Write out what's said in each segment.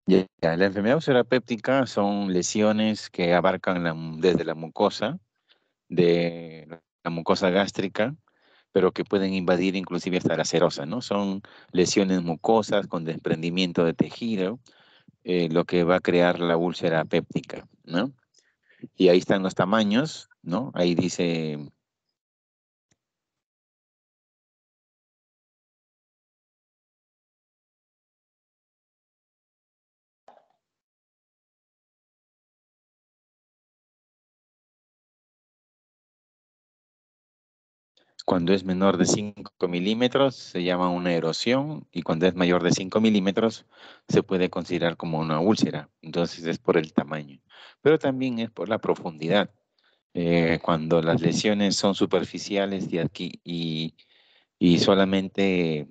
Ya, la enfermedad úlcera péptica son lesiones que abarcan desde la mucosa, de la mucosa gástrica, pero que pueden invadir inclusive hasta la serosa, ¿no? Son lesiones mucosas con desprendimiento de tejido, lo que va a crear la úlcera péptica, ¿no? Y ahí están los tamaños, ¿no? Ahí dice, cuando es menor de 5 milímetros se llama una erosión y cuando es mayor de 5 milímetros se puede considerar como una úlcera. Entonces es por el tamaño, pero también es por la profundidad. Cuando las lesiones son superficiales y solamente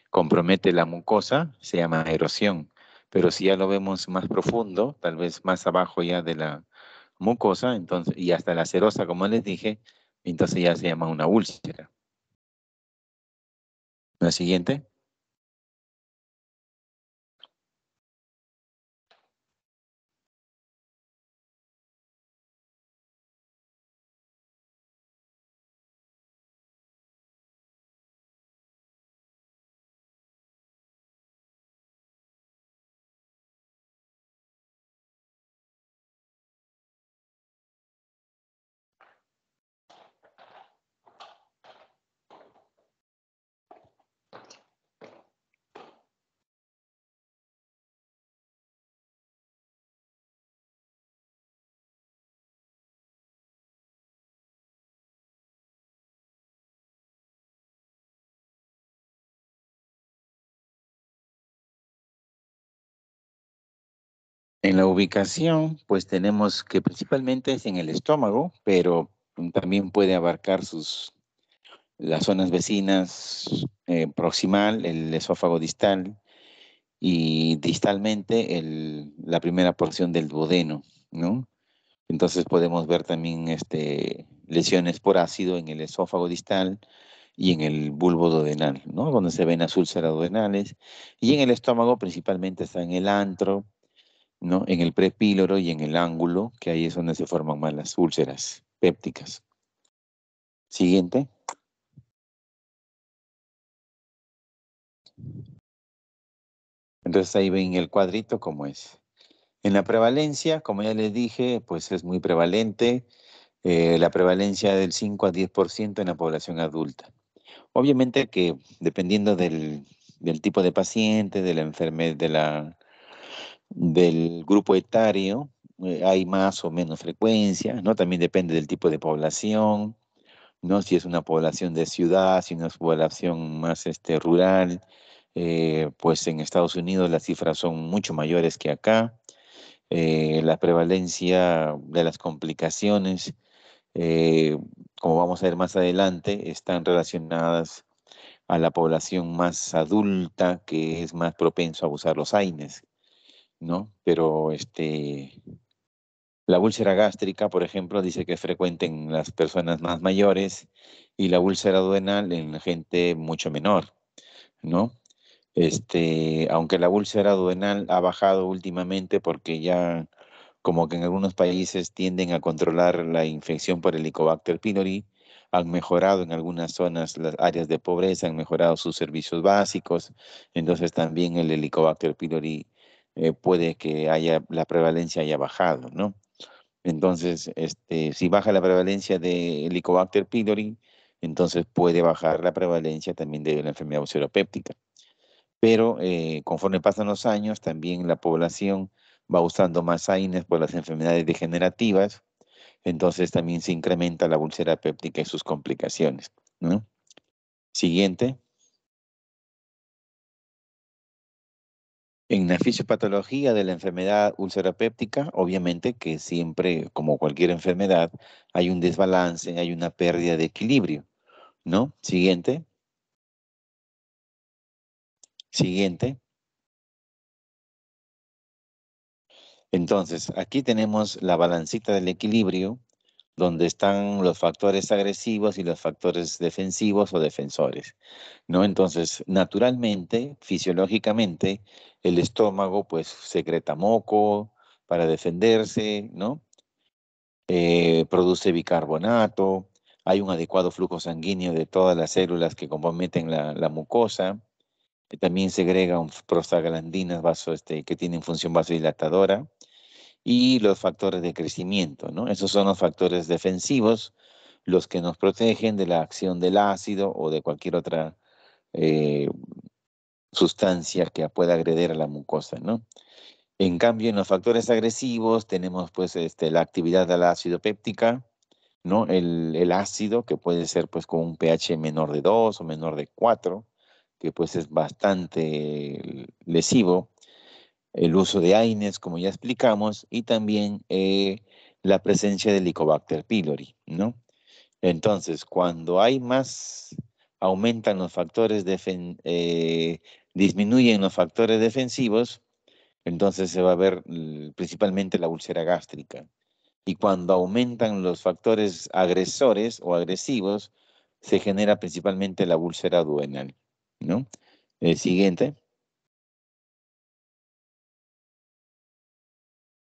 compromete la mucosa, se llama erosión. Pero si ya lo vemos más profundo, tal vez más abajo ya de la mucosa, entonces, y hasta la serosa, como les dije, entonces ya se llama una úlcera. La siguiente. En la ubicación, pues tenemos que principalmente es en el estómago, pero también puede abarcar las zonas vecinas, proximal, el esófago distal y distalmente la primera porción del duodeno, ¿no? Entonces podemos ver también lesiones por ácido en el esófago distal y en el bulbo duodenal, ¿no? Donde se ven las úlceras duodenales. Y en el estómago principalmente está en el antro, ¿no? En el prepíloro y en el ángulo, que ahí es donde se forman más las úlceras pépticas. Siguiente. Entonces ahí ven el cuadrito cómo es. En la prevalencia, como ya les dije, pues es muy prevalente, la prevalencia del 5 a 10% en la población adulta. Obviamente que dependiendo del tipo de paciente, de la enfermedad, del grupo etario, hay más o menos frecuencia, ¿no? También depende del tipo de población, ¿no? Si es una población de ciudad, si no es población más rural, pues en Estados Unidos las cifras son mucho mayores que acá. La prevalencia de las complicaciones, eh, como vamos a ver más adelante, están relacionadas a la población más adulta que es más propenso a usar los AINES, ¿no? Pero la úlcera gástrica, por ejemplo, dice que es frecuente en las personas más mayores y la úlcera duodenal en gente mucho menor, ¿no? Aunque la úlcera duodenal ha bajado últimamente porque ya como que en algunos países tienden a controlar la infección por Helicobacter pylori, han mejorado en algunas zonas las áreas de pobreza, han mejorado sus servicios básicos, entonces también el Helicobacter pylori puede que la prevalencia haya bajado, ¿no? Entonces, si baja la prevalencia de Helicobacter pylori, entonces puede bajar la prevalencia también de la enfermedad ulceropéptica. Pero conforme pasan los años, también la población va usando más AINES por las enfermedades degenerativas, entonces también se incrementa la úlcera péptica y sus complicaciones, ¿no? Siguiente. En la fisiopatología de la enfermedad ulcerapéptica, obviamente que siempre, como cualquier enfermedad, hay un desbalance, hay una pérdida de equilibrio, ¿no? Siguiente, siguiente. Entonces, aquí tenemos la balancita del equilibrio, donde están los factores agresivos y los factores defensivos o defensores, ¿no? Entonces, naturalmente, fisiológicamente, el estómago pues secreta moco para defenderse, ¿no? Produce bicarbonato, hay un adecuado flujo sanguíneo de todas las células que comprometen la mucosa, también segregan prostaglandinas que tienen función vasodilatadora y los factores de crecimiento, ¿no? Esos son los factores defensivos, los que nos protegen de la acción del ácido o de cualquier otra eh, sustancia que pueda agredir a la mucosa, ¿no? En cambio, en los factores agresivos tenemos pues la actividad de la ácido péptica, ¿no? El ácido, que puede ser pues con un pH menor de 2 o menor de 4, que pues es bastante lesivo. El uso de AINES, como ya explicamos, y también la presencia de Helicobacter pylori, ¿no? Entonces, cuando hay más, aumentan los factores, disminuyen los factores defensivos, entonces se va a ver principalmente la úlcera gástrica. Y cuando aumentan los factores agresores o agresivos, se genera principalmente la úlcera duodenal, ¿no? Siguiente.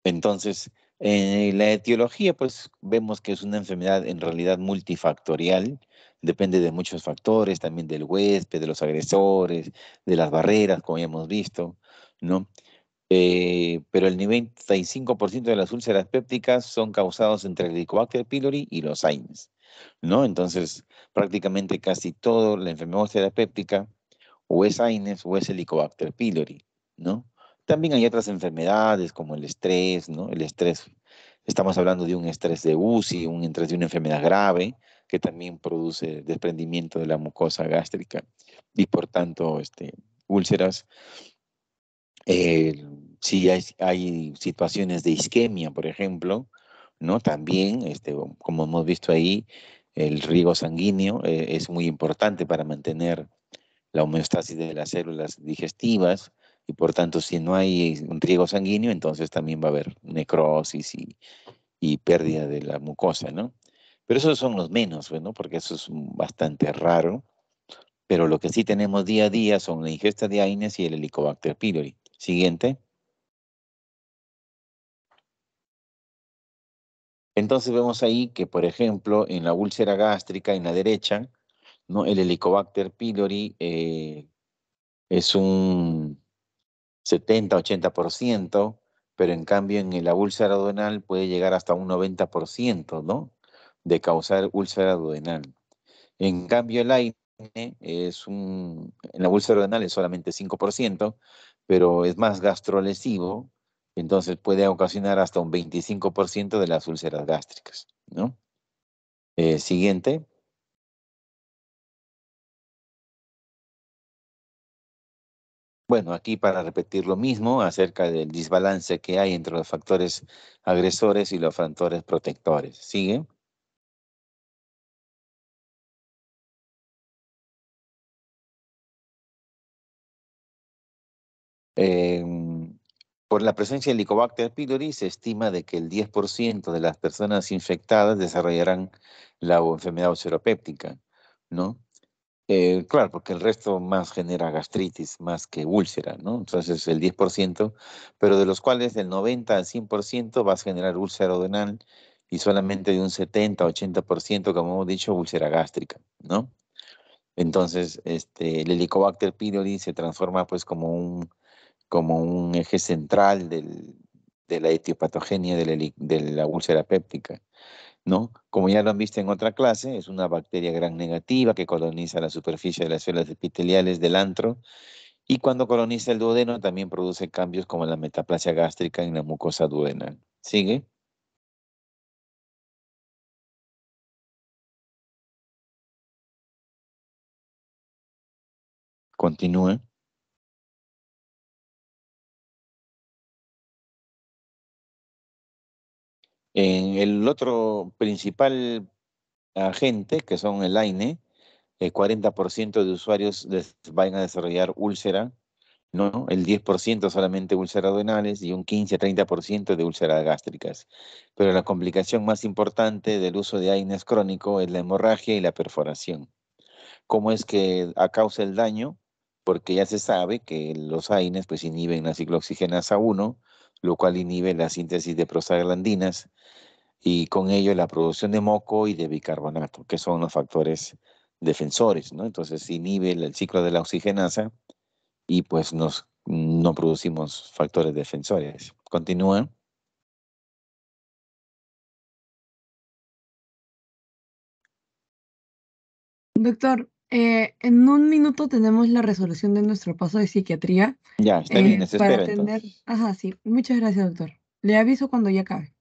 Entonces, la etiología, pues vemos que es una enfermedad en realidad multifactorial, depende de muchos factores, también del huésped, de los agresores, de las barreras, como ya hemos visto, ¿no? Pero el 95% de las úlceras pépticas son causados entre el Helicobacter pylori y los AINES, ¿no? Entonces, prácticamente casi toda la enfermedad úlcera péptica o es AINES o es Helicobacter pylori, ¿no? También hay otras enfermedades como el estrés, ¿no? El estrés, estamos hablando de un estrés de UCI, un estrés de una enfermedad grave que también produce desprendimiento de la mucosa gástrica y por tanto úlceras. Eh, si hay situaciones de isquemia, por ejemplo, ¿no? También, como hemos visto ahí, el riego sanguíneo es muy importante para mantener la homeostasis de las células digestivas y por tanto si no hay un riego sanguíneo, entonces también va a haber necrosis y pérdida de la mucosa, ¿no? Pero esos son los menos, ¿no? Porque eso es bastante raro, pero lo que sí tenemos día a día son la ingesta de AINES y el Helicobacter pylori. Siguiente. Entonces vemos ahí que, por ejemplo, en la úlcera gástrica, en la derecha, ¿no? El Helicobacter pylori es un 70-80%, pero en cambio en la úlcera duodenal puede llegar hasta un 90%, ¿no? De causar úlcera duodenal. En cambio el AINE en la úlcera duodenal es solamente 5%, pero es más gastrolesivo, entonces puede ocasionar hasta un 25% de las úlceras gástricas, ¿no? Siguiente. Bueno, aquí para repetir lo mismo acerca del desbalance que hay entre los factores agresores y los factores protectores. ¿Sigue? Em, por la presencia de Helicobacter pylori se estima de que el 10% de las personas infectadas desarrollarán la enfermedad ulceropéptica, ¿no? Claro, porque el resto más genera gastritis más que úlcera, ¿no? Entonces el 10%, pero de los cuales del 90 al 100% vas a generar úlcera duodenal y solamente de un 70-80%, como hemos dicho, úlcera gástrica, ¿no? Entonces, el Helicobacter pylori se transforma pues como un eje central de la etiopatogenia de la úlcera péptica, ¿no? Como ya lo han visto en otra clase, es una bacteria gram negativa que coloniza la superficie de las células epiteliales del antro y cuando coloniza el duodeno también produce cambios como la metaplasia gástrica en la mucosa duodenal. ¿Sigue? Continúa. En el otro principal agente, que son el AINE, el 40% de usuarios van a desarrollar úlcera ¿no? El 10% solamente úlceras duodenales y un 15 a 30% de úlceras gástricas. Pero la complicación más importante del uso de AINES crónico es la hemorragia y la perforación. ¿Cómo es que a causa el daño? Porque ya se sabe que los AINES pues inhiben la ciclooxigenasa 1, lo cual inhibe la síntesis de prostaglandinas y con ello la producción de moco y de bicarbonato, que son los factores defensores, ¿no? Entonces inhibe el ciclo de la oxigenasa y pues no producimos factores defensores. Continúa. Doctor, en un minuto tenemos la resolución de nuestro paso de psiquiatría Ya, está bien, les para espero atender. entonces. Ajá, sí. Muchas gracias, doctor. Le aviso cuando ya acabe.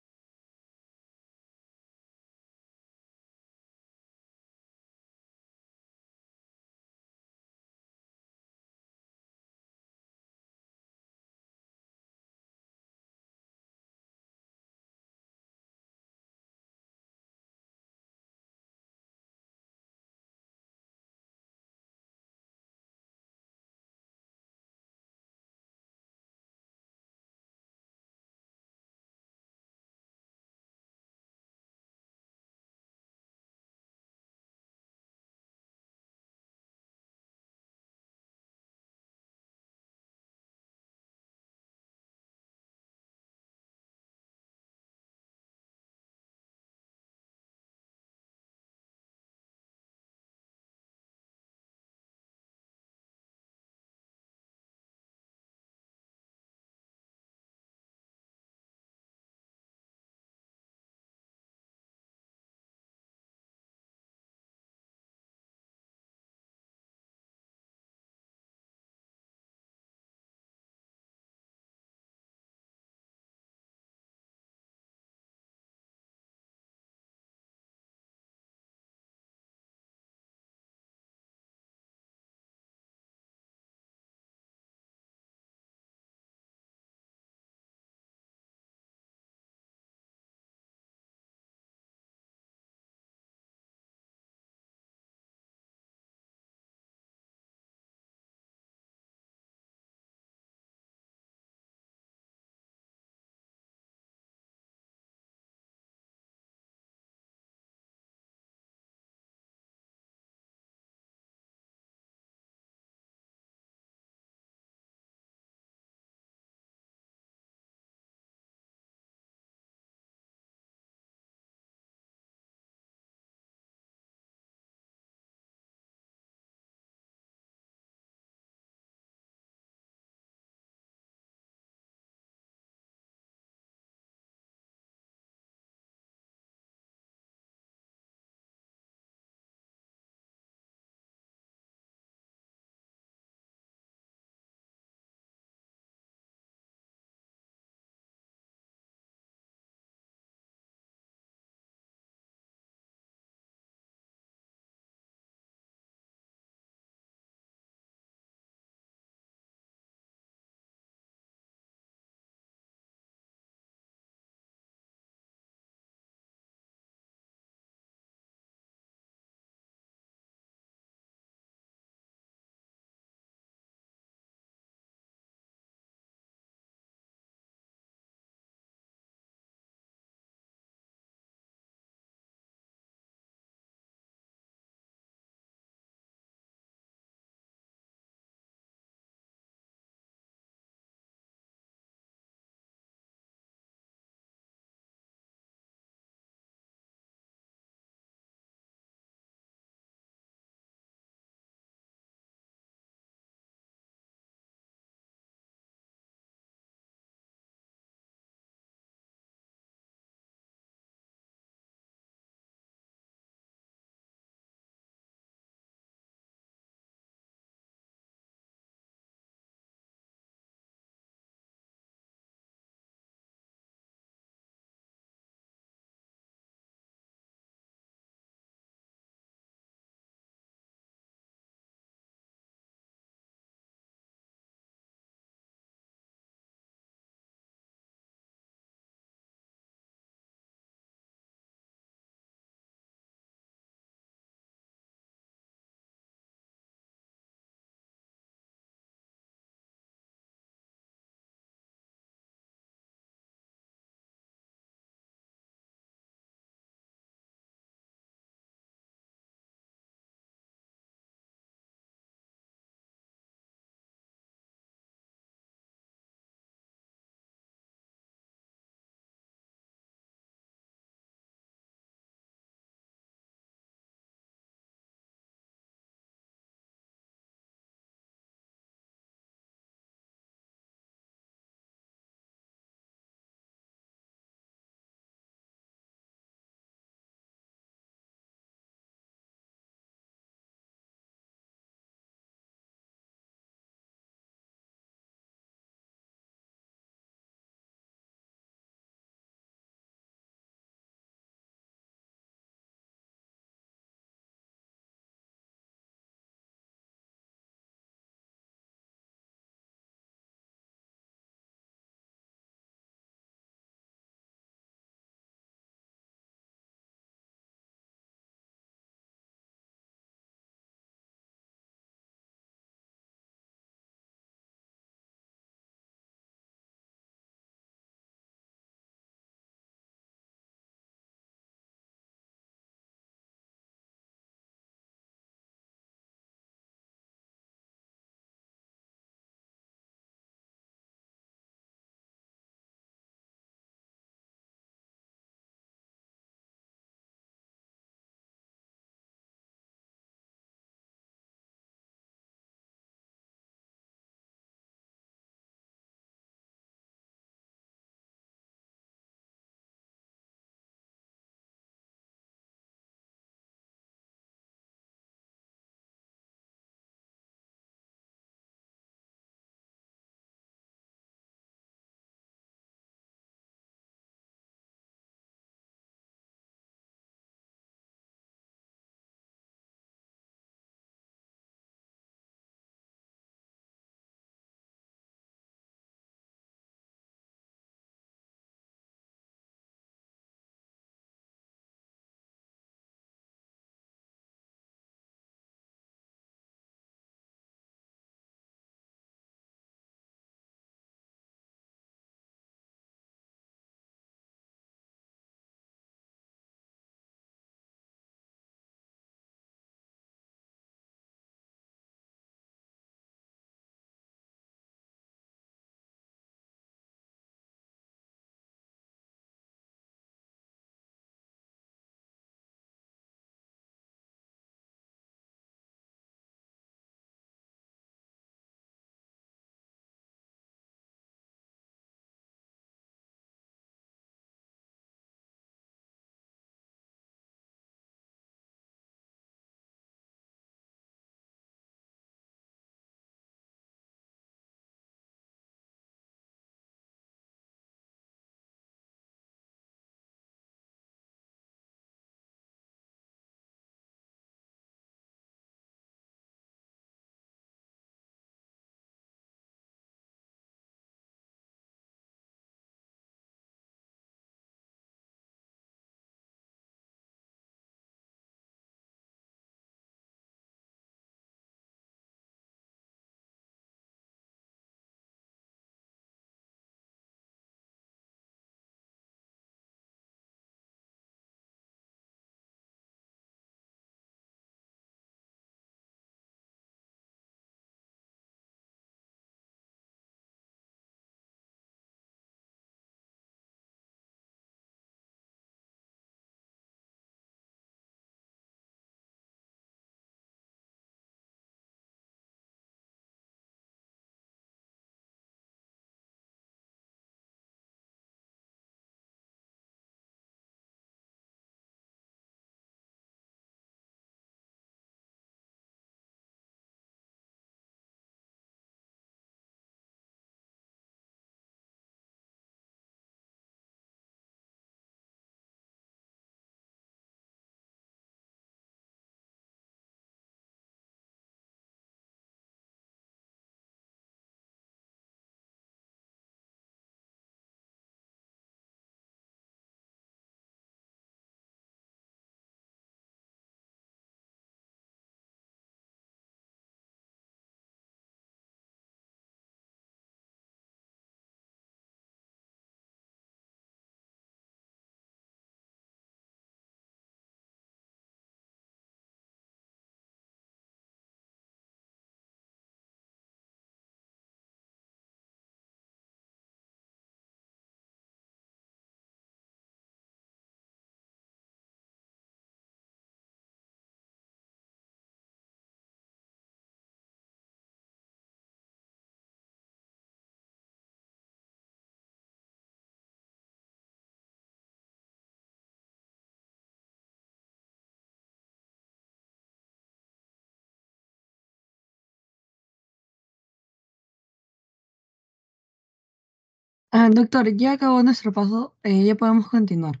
Doctor, ya acabó nuestro paso, ya podemos continuar.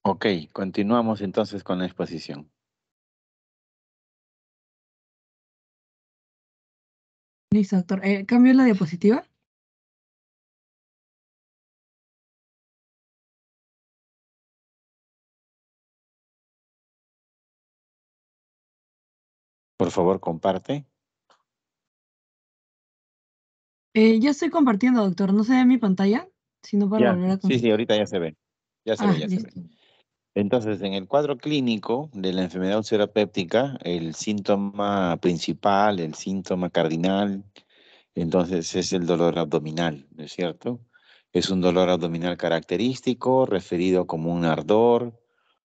Ok, continuamos entonces con la exposición. Listo, doctor. ¿Cambio la diapositiva? Por favor, comparte. Ya estoy compartiendo, doctor. ¿No se ve mi pantalla? Sino para Ya, volver a sí, sí, compartir. ahorita ya se ve. Ya se ve, ya se ve. Listo. Entonces, en el cuadro clínico de la enfermedad úlcera péptica, el síntoma principal, el síntoma cardinal, entonces es el dolor abdominal, ¿no es cierto? Es un dolor abdominal característico, referido como un ardor,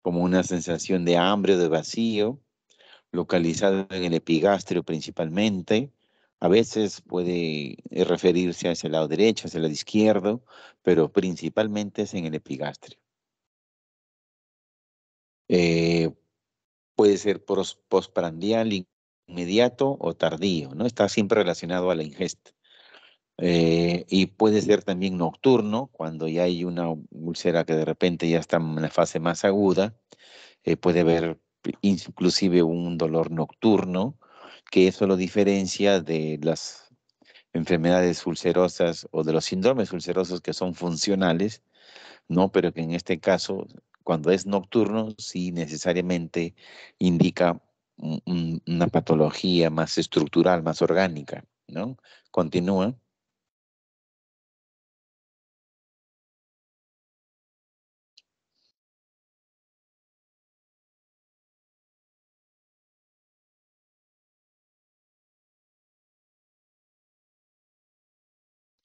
como una sensación de hambre o de vacío, localizado en el epigastrio principalmente. A veces puede referirse hacia el lado derecho, hacia el lado izquierdo, pero principalmente es en el epigastrio. Eh, Puede ser postprandial inmediato o tardío, ¿no? Está siempre relacionado a la ingesta. Y puede ser también nocturno, cuando ya hay una úlcera que de repente ya está en la fase más aguda, puede haber inclusive un dolor nocturno, que eso lo diferencia de las enfermedades ulcerosas o de los síndromes ulcerosos que son funcionales, ¿no? Pero que en este caso, cuando es nocturno, sí necesariamente indica una patología más estructural, más orgánica, ¿no? Continúa.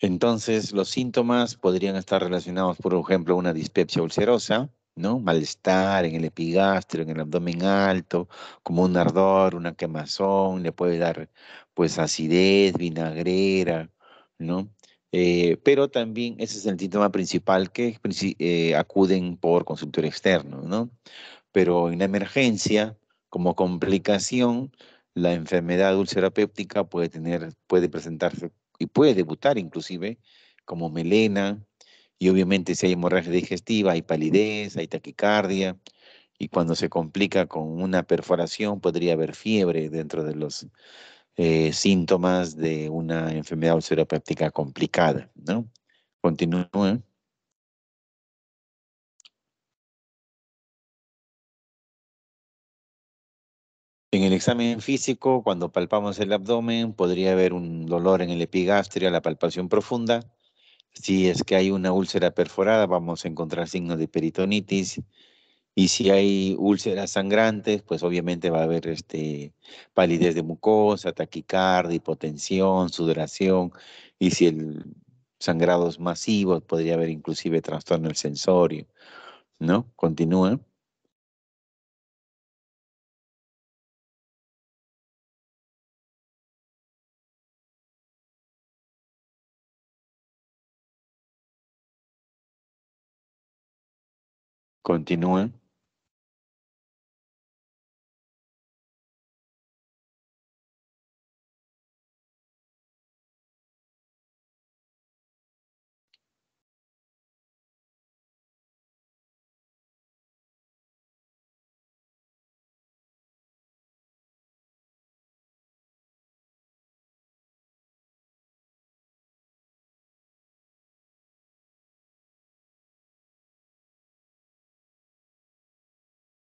Entonces, los síntomas podrían estar relacionados, por ejemplo, a una dispepsia ulcerosa, ¿no? Malestar en el epigastrio, en el abdomen alto, como un ardor, una quemazón, le puede dar pues acidez, vinagrera, ¿no? Pero también ese es el síntoma principal que acuden por consultorio externo, ¿no? Pero en la emergencia, como complicación, la enfermedad ulcerapéptica puede presentarse y puede debutar inclusive como melena, y obviamente si hay hemorragia digestiva, hay palidez, hay taquicardia, y cuando se complica con una perforación podría haber fiebre dentro de los síntomas de una enfermedad ulcerapéptica complicada, ¿no? Continúa. En el examen físico, cuando palpamos el abdomen, podría haber un dolor en el epigastrio a la palpación profunda. Si es que hay una úlcera perforada, vamos a encontrar signos de peritonitis. Y si hay úlceras sangrantes, pues obviamente va a haber palidez de mucosa, taquicardia, hipotensión, sudoración. Y si el sangrado es masivo, podría haber inclusive trastorno del sensorio, ¿no? Continúa. Continúa.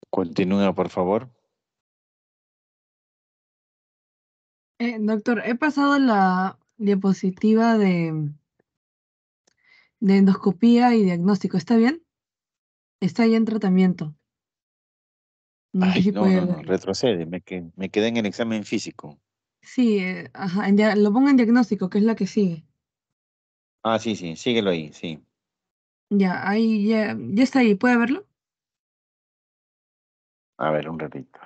Continúa, por favor. Doctor, he pasado la diapositiva de endoscopía y diagnóstico. ¿Está bien? Está ya en tratamiento. No sé Ay, si no, puede no, no, verlo. retrocede, me quedé en el examen físico. Sí, ajá, lo pongo en diagnóstico, que es la que sigue. Ah, sí, sí, síguelo ahí, sí. Ya, ahí ya está ahí. ¿Puede verlo? A ver, un ratito.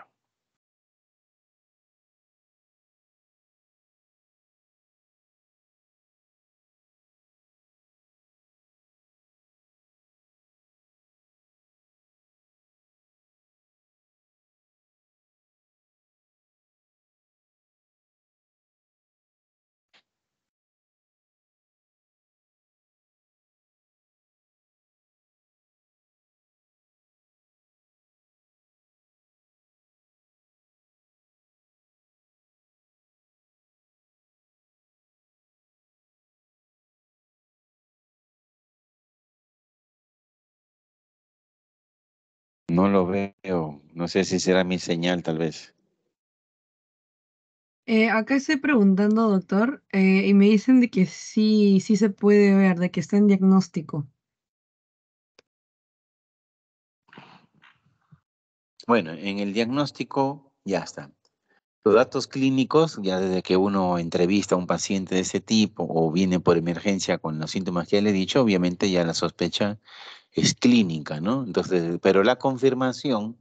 No lo veo. No sé si será mi señal, tal vez. Acá estoy preguntando, doctor, y me dicen de que sí, sí se puede ver, de que está en diagnóstico. Bueno, en el diagnóstico ya está. Los datos clínicos, ya desde que uno entrevista a un paciente de ese tipo o viene por emergencia con los síntomas que ya le he dicho, obviamente ya la sospecha es clínica, ¿no? Entonces, pero la confirmación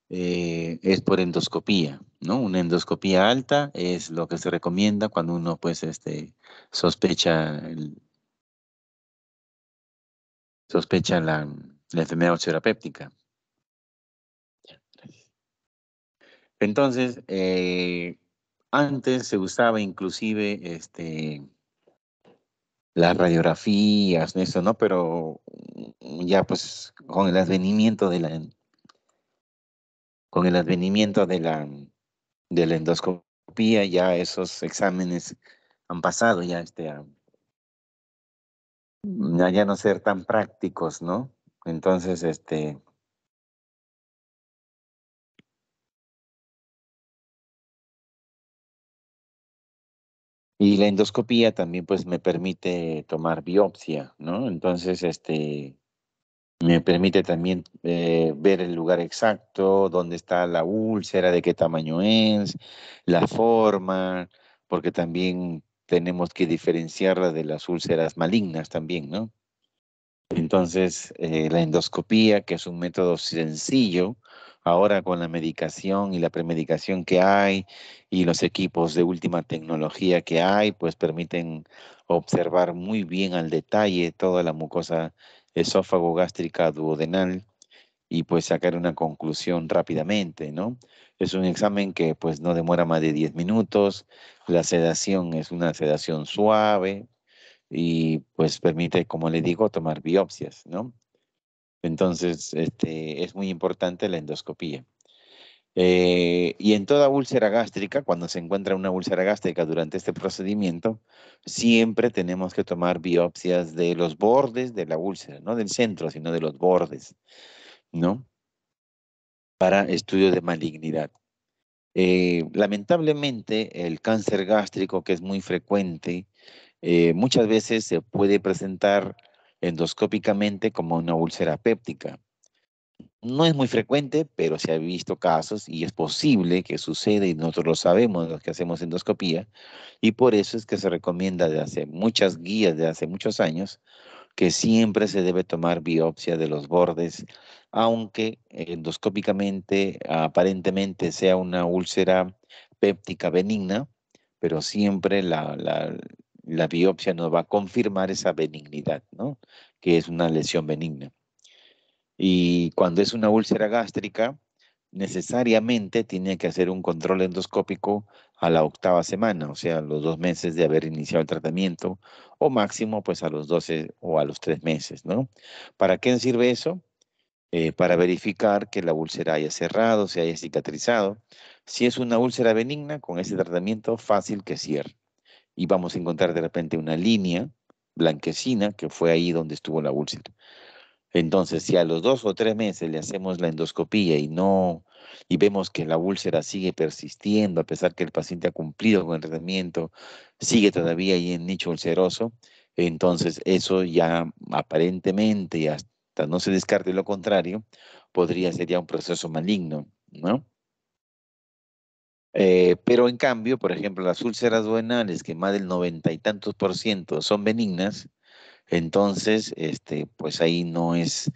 es por endoscopía, ¿no? Una endoscopía alta es lo que se recomienda cuando uno, pues, sospecha, sospecha la enfermedad ulcerapéptica. Entonces, antes se usaba inclusive las radiografías, eso, ¿no? Pero ya pues con el advenimiento de la endoscopía, ya esos exámenes han pasado ya ya no ser tan prácticos, ¿no? Entonces, y la endoscopía también pues me permite tomar biopsia, ¿no? Entonces, me permite también ver el lugar exacto, dónde está la úlcera, de qué tamaño es, la forma, porque también tenemos que diferenciarla de las úlceras malignas también, ¿no? Entonces, la endoscopía, que es un método sencillo, ahora con la medicación y la premedicación que hay y los equipos de última tecnología que hay, pues permiten observar muy bien al detalle toda la mucosa esófago gástrica duodenal y pues sacar una conclusión rápidamente, ¿no? Es un examen que pues no demora más de 10 minutos, la sedación es una sedación suave, y pues permite, como le digo, tomar biopsias, ¿no? Entonces, es muy importante la endoscopía. Y en toda úlcera gástrica, cuando se encuentra una úlcera gástrica durante este procedimiento, siempre tenemos que tomar biopsias de los bordes de la úlcera, no del centro, sino de los bordes, ¿no? Para estudio de malignidad. Lamentablemente, el cáncer gástrico, que es muy frecuente, muchas veces se puede presentar endoscópicamente como una úlcera péptica. No es muy frecuente, pero se ha visto casos y es posible que suceda y nosotros lo sabemos los que hacemos endoscopía y por eso es que se recomienda de hace muchas guías de hace muchos años que siempre se debe tomar biopsia de los bordes, aunque endoscópicamente aparentemente sea una úlcera péptica benigna, pero siempre la biopsia nos va a confirmar esa benignidad, ¿no? Que es una lesión benigna. Y cuando es una úlcera gástrica, necesariamente tiene que hacer un control endoscópico a la octava semana, o sea, a los 2 meses de haber iniciado el tratamiento, o máximo pues a los 12 o a los 3 meses, ¿no? ¿Para qué sirve eso? Para verificar que la úlcera haya cerrado, se haya cicatrizado. Si es una úlcera benigna, con ese tratamiento fácil que cierre. Y vamos a encontrar de repente una línea blanquecina que fue ahí donde estuvo la úlcera. Entonces, si a los 2 o 3 meses le hacemos la endoscopía y vemos que la úlcera sigue persistiendo, a pesar que el paciente ha cumplido con el tratamiento, sigue todavía ahí en nicho ulceroso, entonces eso ya aparentemente, y hasta no se descarte lo contrario, podría ser ya un proceso maligno, ¿no? Pero en cambio, por ejemplo, las úlceras duodenales, que más del 90 y tantos % son benignas, entonces, pues ahí no es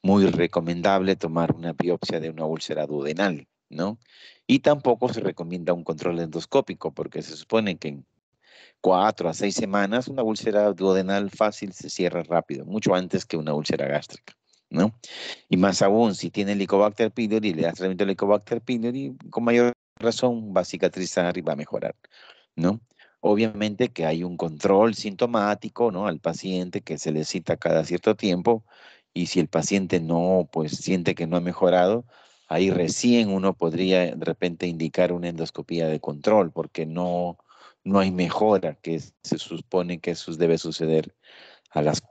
muy recomendable tomar una biopsia de una úlcera duodenal, ¿no? Y tampoco se recomienda un control endoscópico, porque se supone que en 4 a 6 semanas una úlcera duodenal fácil se cierra rápido, mucho antes que una úlcera gástrica, ¿no? Y más aún, si tiene Helicobacter pylori, le das tratamiento de Helicobacter pylori, con mayor razón va a cicatrizar y va a mejorar, ¿no? Obviamente que hay un control sintomático, ¿no? Al paciente que se le cita cada cierto tiempo y si el paciente no, pues siente que no ha mejorado, ahí recién uno podría de repente indicar una endoscopía de control porque no hay mejora que se supone que eso debe suceder a las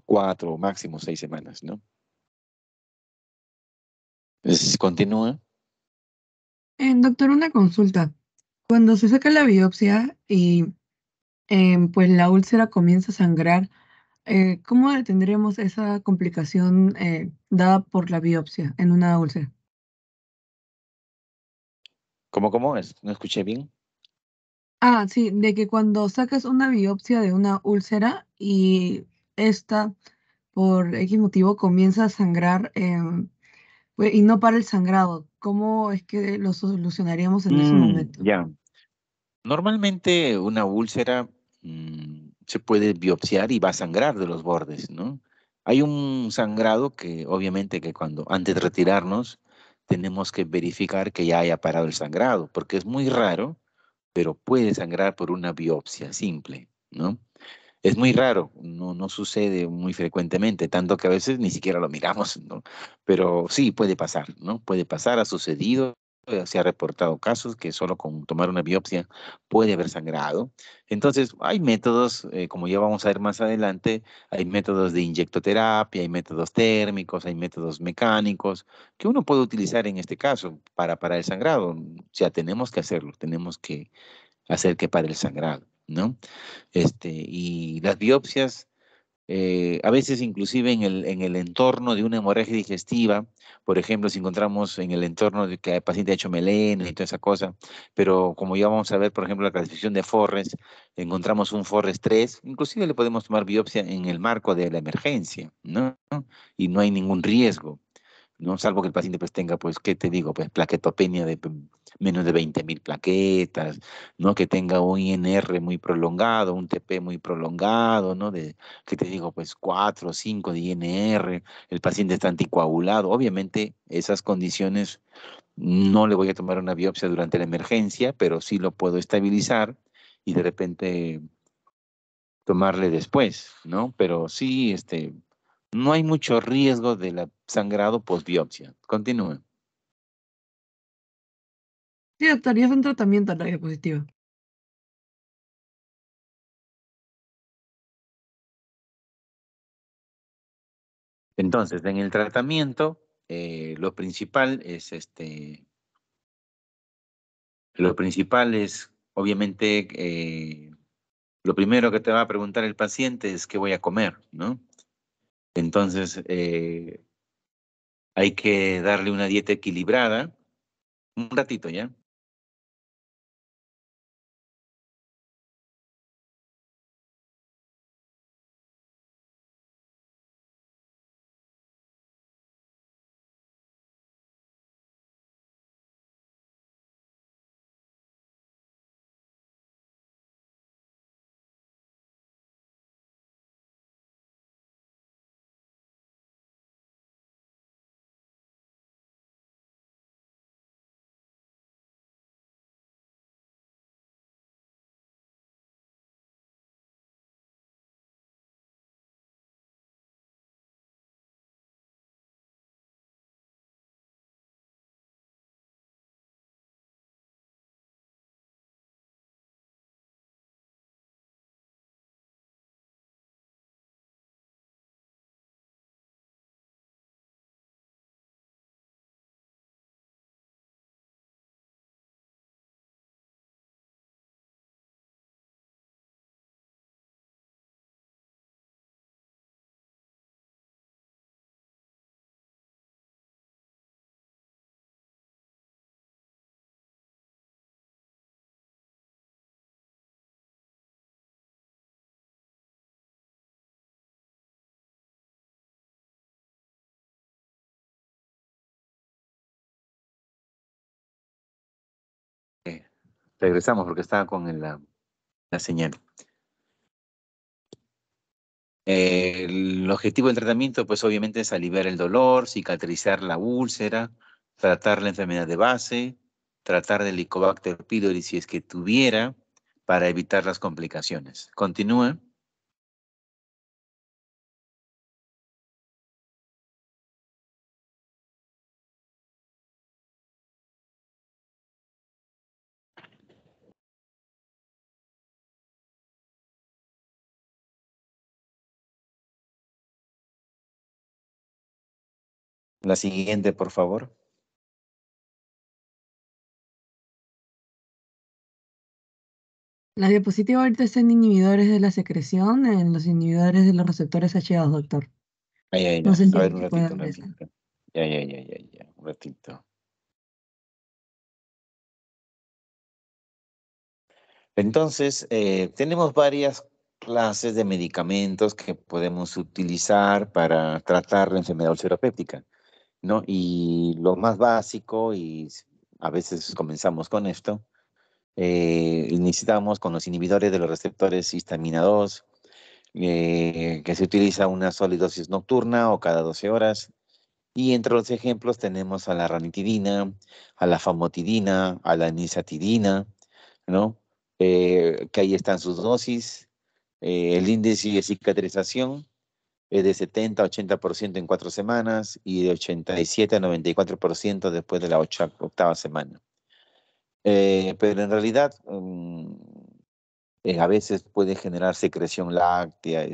4 o máximo 6 semanas, ¿no? Continúa. Doctor, una consulta. Cuando se saca la biopsia y pues la úlcera comienza a sangrar, ¿cómo detendremos esa complicación dada por la biopsia en una úlcera? ¿Cómo es? ¿No escuché bien? Ah, sí, de que cuando sacas una biopsia de una úlcera y esta por X motivo comienza a sangrar y no para el sangrado, ¿cómo es que lo solucionaríamos en ese momento? Ya. Normalmente una úlcera se puede biopsiar y va a sangrar de los bordes, ¿no? Hay un sangrado que obviamente que cuando antes de retirarnos tenemos que verificar que ya haya parado el sangrado, porque es muy raro, pero puede sangrar por una biopsia simple, ¿no? Es muy raro, no sucede muy frecuentemente, tanto que a veces ni siquiera lo miramos, ¿no? Pero sí puede pasar, ¿no? Puede pasar, ha sucedido, se ha reportado casos que solo con tomar una biopsia puede haber sangrado. Entonces, hay métodos, como ya vamos a ver más adelante, hay métodos de inyectoterapia, hay métodos térmicos, hay métodos mecánicos que uno puede utilizar en este caso para el sangrado. O sea, tenemos que hacerlo, tenemos que hacer que pare el sangrado, ¿no? Y las biopsias, a veces inclusive en el entorno de una hemorragia digestiva, por ejemplo, si encontramos en el entorno de que el paciente ha hecho melena y toda esa cosa, pero como ya vamos a ver, por ejemplo, la clasificación de Forres, encontramos un Forres 3, inclusive le podemos tomar biopsia en el marco de la emergencia, ¿no? Y no hay ningún riesgo. ¿No? Salvo que el paciente pues tenga, pues, ¿qué te digo? Pues plaquetopenia de menos de 20.000 plaquetas, ¿no? Que tenga un INR muy prolongado, un TP muy prolongado, ¿no? ¿Qué te digo? Pues 4 o 5 de INR, el paciente está anticoagulado. Obviamente esas condiciones no le voy a tomar una biopsia durante la emergencia, pero sí lo puedo estabilizar y de repente tomarle después, ¿no? Pero sí, no hay mucho riesgo de la sangrado post-biopsia. Continúe. Sí, doctor, ya es un tratamiento la diapositiva. Entonces, en el tratamiento, lo principal es, obviamente, lo primero que te va a preguntar el paciente es qué voy a comer, ¿no? Entonces, hay que darle una dieta equilibrada, un ratito, ¿ya? Eh, Regresamos porque estaba con la señal. El objetivo del tratamiento, pues obviamente es aliviar el dolor, cicatrizar la úlcera, tratar la enfermedad de base, tratar del Helicobacter pylori si es que tuviera, para evitar las complicaciones. Continúe. La siguiente, por favor. La diapositiva ahorita está en inhibidores de la secreción, en los inhibidores de los receptores H2, doctor. Ahí, ahí, No ya. sé A si ver, un ahí puede ratito, un ver esa. ratito. Ya, ya, ya, ya, ya, un ratito. Entonces, tenemos varias clases de medicamentos que podemos utilizar para tratar la enfermedad ulcerapéptica, ¿no? Y lo más básico, y a veces comenzamos con esto, iniciamos con los inhibidores de los receptores histamina 2, que se utiliza una sola dosis nocturna o cada 12 horas. Y entre los ejemplos tenemos a la ranitidina, a la famotidina, a la nisatidina, ¿no? Que ahí están sus dosis. El índice de cicatrización es de 70 a 80% en 4 semanas y de 87 a 94% después de la octava semana. Pero en realidad a veces puede generar secreción láctea,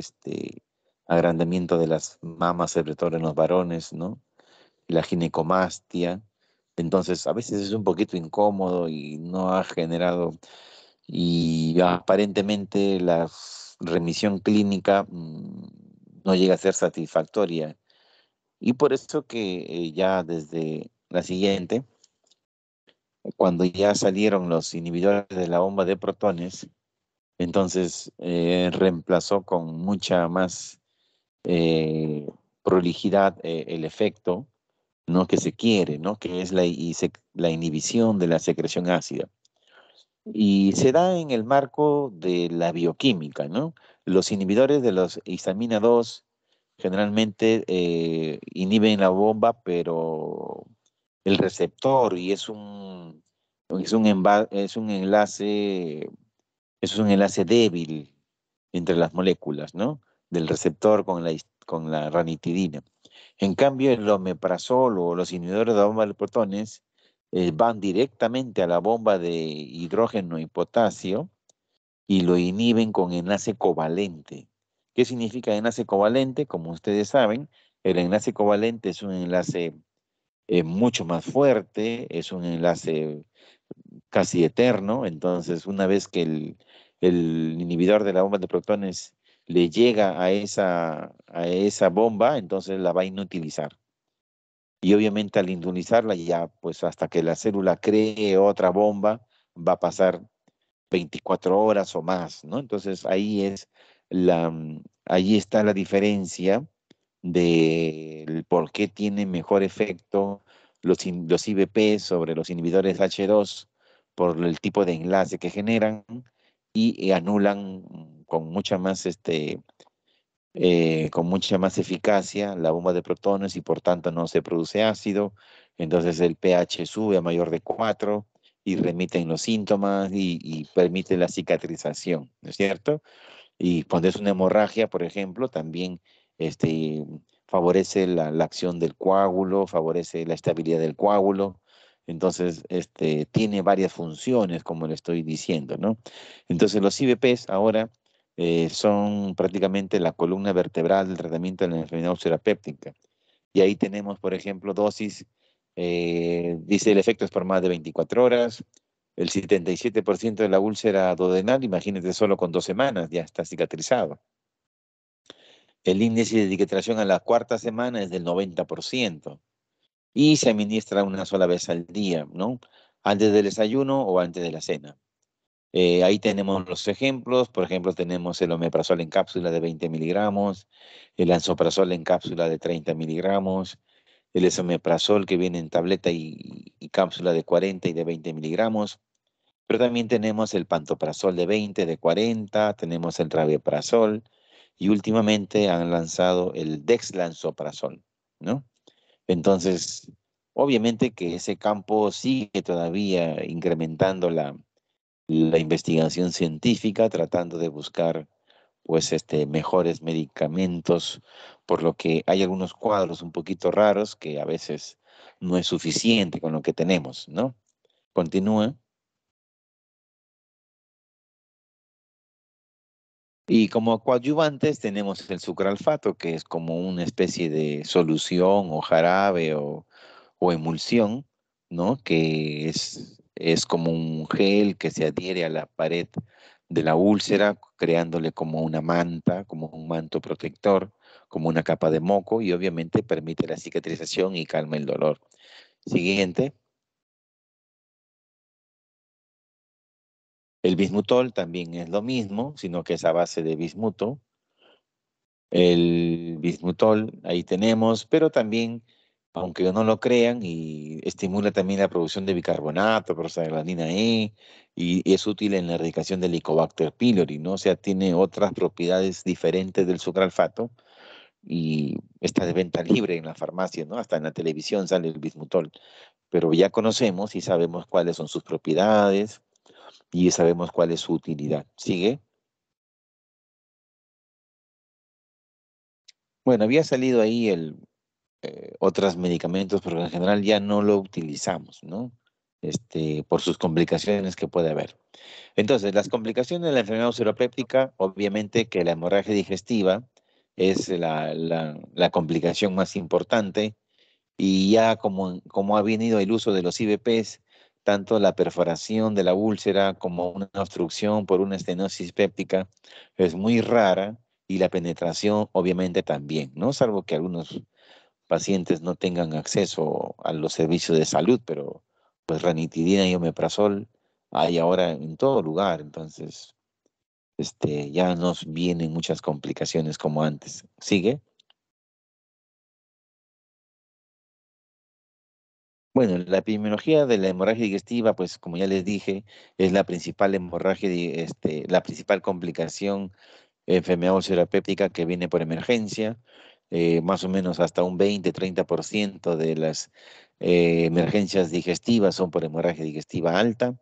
agrandamiento de las mamas, sobre todo en los varones, ¿no? La ginecomastia. Entonces, a veces es un poquito incómodo y no ha generado, y aparentemente la remisión clínica no llega a ser satisfactoria. Y por eso que ya desde la siguiente, cuando ya salieron los inhibidores de la bomba de protones, entonces reemplazó con mucha más eh, prolijidad el efecto, ¿no? Que se quiere, ¿no? Que es la inhibición de la secreción ácida. Y se da en el marco de la bioquímica, ¿no? Los inhibidores de los histamina 2 generalmente inhiben la bomba, pero el receptor, y es un enlace débil entre las moléculas, ¿no? Del receptor con la ranitidina. En cambio, el omeprazol o los inhibidores de la bomba de protones van directamente a la bomba de hidrógeno y potasio y lo inhiben con enlace covalente. ¿Qué significa enlace covalente? Como ustedes saben, el enlace covalente es un enlace mucho más fuerte, es un enlace casi eterno. Entonces, una vez que el inhibidor de la bomba de protones le llega a esa bomba, entonces la va a inutilizar. Y obviamente al inutilizarla ya, pues hasta que la célula cree otra bomba, va a pasar 24 horas o más, ¿no? Entonces ahí está la diferencia del por qué tiene mejor efecto los IBP sobre los inhibidores H2 por el tipo de enlace que generan y anulan con mucha más eficacia la bomba de protones y por tanto no se produce ácido. Entonces el pH sube a mayor de 4 y remiten los síntomas y permite la cicatrización, ¿no es cierto? Y cuando es una hemorragia, por ejemplo, también este, favorece la acción del coágulo, favorece la estabilidad del coágulo. Entonces, tiene varias funciones, como le estoy diciendo, ¿no? Entonces, los IBPs ahora son prácticamente la columna vertebral del tratamiento de la enfermedad ulcerapéptica. Y ahí tenemos, por ejemplo, dosis, dice el efecto es por más de 24 horas, el 77% de la úlcera duodenal, imagínate, solo con 2 semanas ya está cicatrizado. El índice de cicatrización a la cuarta semana es del 90% y se administra una sola vez al día, ¿no? Antes del desayuno o antes de la cena. Ahí tenemos los ejemplos. Por ejemplo, tenemos el omeprazol en cápsula de 20 miligramos, el lansoprazol en cápsula de 30 miligramos, el esomeprazol que viene en tableta y cápsula de 40 y de 20 miligramos. Pero también tenemos el pantoprazol de 20, de 40, tenemos el rabeprazol y últimamente han lanzado el dexlansoprazol, ¿no? Entonces, obviamente que ese campo sigue todavía incrementando la investigación científica, tratando de buscar pues mejores medicamentos, por lo que hay algunos cuadros un poquito raros que a veces no es suficiente con lo que tenemos, ¿no? Continúa. Y como coadyuvantes tenemos el sucralfato, que es como una especie de solución o jarabe o emulsión, ¿no? Que es como un gel que se adhiere a la pared de la úlcera, creándole como una manta, como un manto protector, como una capa de moco y obviamente permite la cicatrización y calma el dolor. Siguiente, el bismutol también es lo mismo, sino que es a base de bismuto. El bismutol, ahí tenemos, pero también, aunque no lo crean, y estimula también la producción de bicarbonato, prostaglandina E, y es útil en la erradicación del Helicobacter pylori, ¿no? O sea, tiene otras propiedades diferentes del sucralfato y está de venta libre en la farmacia, ¿no? Hasta en la televisión sale el bismutol, pero ya conocemos y sabemos cuáles son sus propiedades y sabemos cuál es su utilidad. ¿Sigue? Bueno, había salido ahí otros medicamentos, pero en general ya no lo utilizamos, ¿no? Por sus complicaciones que puede haber. Entonces, las complicaciones de la enfermedad urolopéptica, obviamente que la hemorragia digestiva es la complicación más importante y ya como ha venido el uso de los IVPs, tanto la perforación de la úlcera como una obstrucción por una estenosis péptica es muy rara y la penetración obviamente también, ¿no? Salvo que algunos pacientes no tengan acceso a los servicios de salud, pero pues ranitidina y omeprazol hay ahora en todo lugar, entonces ya nos vienen muchas complicaciones como antes. ¿Sigue? Bueno, la epidemiología de la hemorragia digestiva, pues como ya les dije, es la principal la principal complicación enfermedad ulcerapéptica que viene por emergencia. Más o menos hasta un 20-30% de las emergencias digestivas son por hemorragia digestiva alta.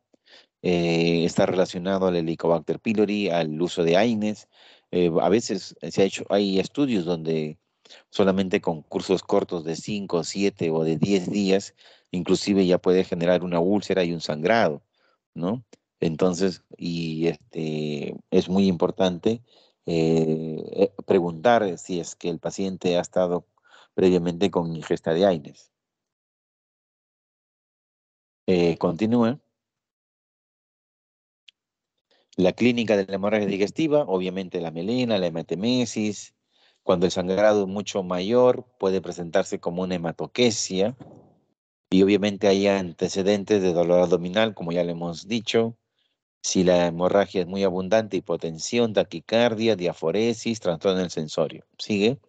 Está relacionado al Helicobacter pylori, al uso de AINES. A veces hay estudios donde solamente con cursos cortos de 5, 7 o de 10 días, inclusive ya puede generar una úlcera y un sangrado, ¿no? Entonces, es muy importante preguntar si es que el paciente ha estado previamente con ingesta de AINES. Continúa. La clínica de la hemorragia digestiva, obviamente la melena, la hematemesis. Cuando el sangrado es mucho mayor, puede presentarse como una hematoquesia. Y obviamente hay antecedentes de dolor abdominal, como ya le hemos dicho. Si la hemorragia es muy abundante, hipotensión, taquicardia, diaforesis, trastorno del sensorio. ¿Sigue?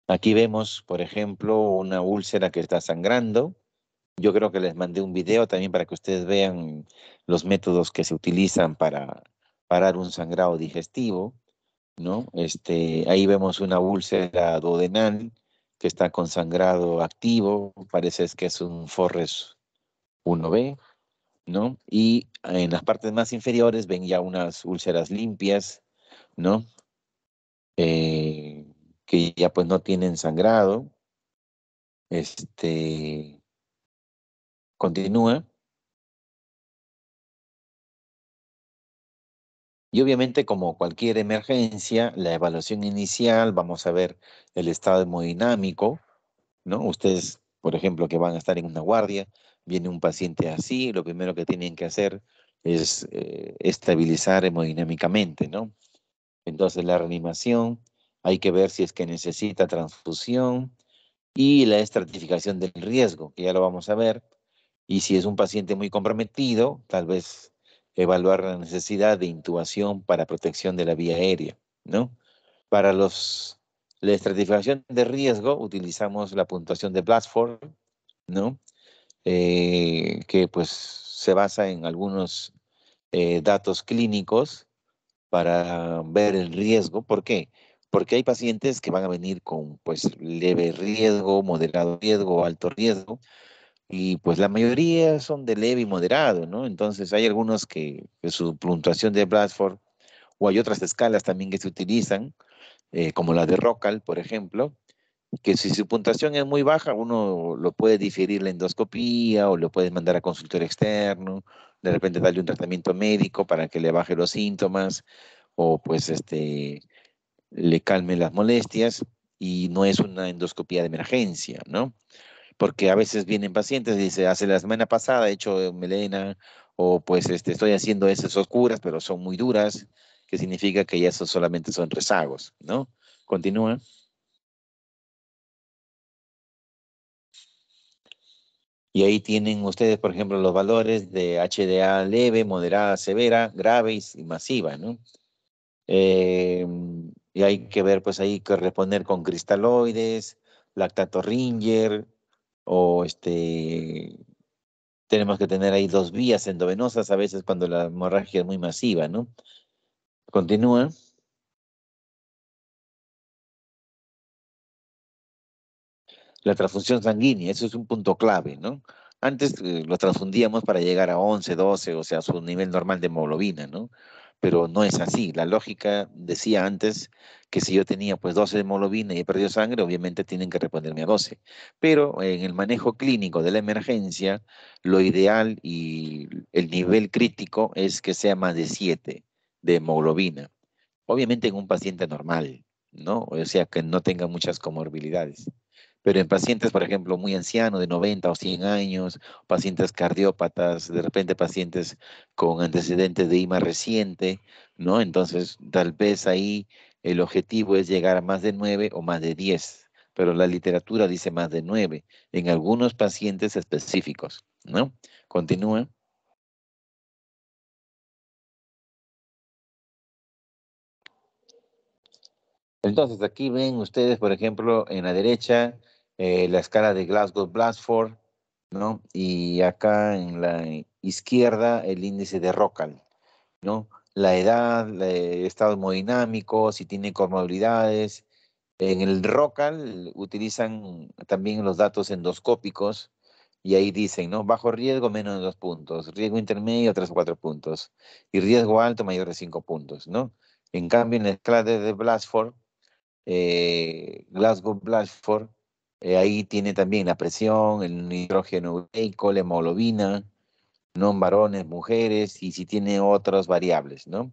Aquí vemos, por ejemplo, una úlcera que está sangrando. Yo creo que les mandé un video también para que ustedes vean los métodos que se utilizan para parar un sangrado digestivo, ¿no? Ahí vemos una úlcera duodenal que está con sangrado activo, parece que es un Forres 1B, ¿no? Y en las partes más inferiores ven ya unas úlceras limpias, ¿no? Que ya pues no tienen sangrado. Continúa. Y obviamente, como cualquier emergencia, la evaluación inicial, vamos a ver el estado hemodinámico, ¿no? Ustedes, por ejemplo, que van a estar en una guardia, viene un paciente así, lo primero que tienen que hacer es estabilizar hemodinámicamente, ¿no? Entonces, la reanimación, hay que ver si es que necesita transfusión y la estratificación del riesgo, que ya lo vamos a ver. Y si es un paciente muy comprometido, tal vez evaluar la necesidad de intubación para protección de la vía aérea, ¿no? Para la estratificación de riesgo utilizamos la puntuación de Blatchford, ¿no? Que pues se basa en algunos datos clínicos para ver el riesgo. ¿Por qué? Porque hay pacientes que van a venir con pues leve riesgo, moderado riesgo, alto riesgo, y pues la mayoría son de leve y moderado, ¿no? Entonces hay algunos que su puntuación de Bradford, o hay otras escalas también que se utilizan, como la de Rockall, por ejemplo, que si su puntuación es muy baja, uno lo puede diferir la endoscopía o lo puede mandar a consultorio externo, de repente darle un tratamiento médico para que le baje los síntomas o pues le calme las molestias y no es una endoscopía de emergencia, ¿no? porque a veces vienen pacientes y dice, hace la semana pasada he hecho melena o pues estoy haciendo esas oscuras, pero son muy duras, que significa que ya esos solamente son rezagos, ¿no? Continúa. Y ahí tienen ustedes, por ejemplo, los valores de HDA leve, moderada, severa, grave y masiva, ¿no? Eh, y hay que ver, pues ahí que responder con cristaloides, lactato Ringer, o tenemos que tener ahí dos vías endovenosas a veces cuando la hemorragia es muy masiva, ¿no? Continúa. La transfusión sanguínea, eso es un punto clave, ¿no? Antes lo transfundíamos para llegar a 11, 12, o sea, su nivel normal de hemoglobina, ¿no? Pero no es así. La lógica decía antes que si yo tenía pues 12 de hemoglobina y he perdido sangre, obviamente tienen que responderme a 12. Pero en el manejo clínico de la emergencia, lo ideal y el nivel crítico es que sea más de 7 de hemoglobina. Obviamente en un paciente normal, ¿no? O sea, que no tenga muchas comorbilidades. Pero en pacientes, por ejemplo, muy ancianos, de 90 o 100 años, pacientes cardiópatas, de repente pacientes con antecedentes de IMA reciente, ¿no? Entonces, tal vez ahí el objetivo es llegar a más de 9 o más de 10, pero la literatura dice más de 9 en algunos pacientes específicos, ¿no? Continúa. Entonces, aquí ven ustedes, por ejemplo, en la derecha, la escala de Glasgow-Blatchford, ¿no? Y acá en la izquierda, el índice de Rockall, ¿no? La edad, el estado hemodinámico, si tiene comorbilidades. En el Rockall utilizan también los datos endoscópicos y ahí dicen, ¿no? Bajo riesgo, menos de 2 puntos. Riesgo intermedio, 3 o 4 puntos. Y riesgo alto, mayor de 5 puntos, ¿no? En cambio, en la escala de Blatchford, Glasgow Blatchford, ahí tiene también la presión, el nitrógeno ureico, la hemoglobina, no en varones, mujeres, y si tiene otras variables, ¿no?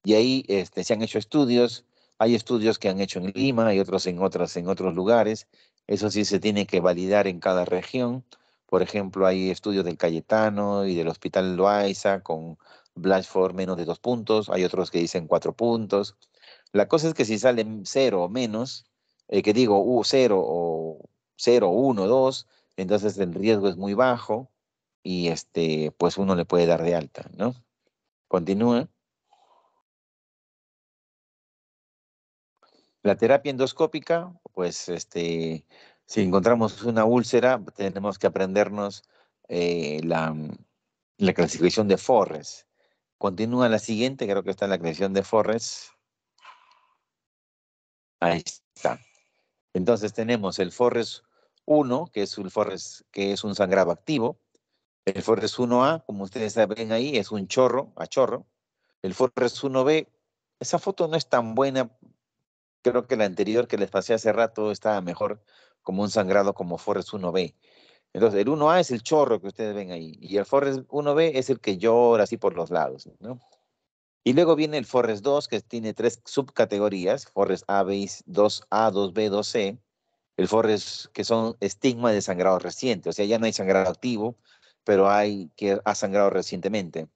Y ahí se han hecho estudios, hay estudios que han hecho en Lima y otros en otros lugares, eso sí se tiene que validar en cada región. Por ejemplo, hay estudios del Cayetano y del Hospital Loaiza con Blatchford menos de 2 puntos, hay otros que dicen 4 puntos. La cosa es que si salen cero o menos, que digo 0 o 0, 1, 2, entonces el riesgo es muy bajo y pues uno le puede dar de alta, ¿no? Continúa. La terapia endoscópica, pues si encontramos una úlcera, tenemos que aprendernos la clasificación de Forres. Continúa la siguiente, creo que está en la clasificación de Forres. Ahí está. Entonces tenemos el Forres 1, que es un Forres que es un sangrado activo. El Forres 1A, como ustedes ven ahí, es un chorro a chorro. El Forres 1B, esa foto no es tan buena. Creo que la anterior que les pasé hace rato estaba mejor como un sangrado como Forres 1B. Entonces, el 1A es el chorro que ustedes ven ahí, y el Forres 1B es el que llora así por los lados, ¿no? Y luego viene el Forres 2, que tiene tres subcategorías, Forres A, B, 2A, 2B, 2C. El Forres, que son estigma de sangrado reciente, o sea, ya no hay sangrado activo, pero hay que ha sangrado recientemente.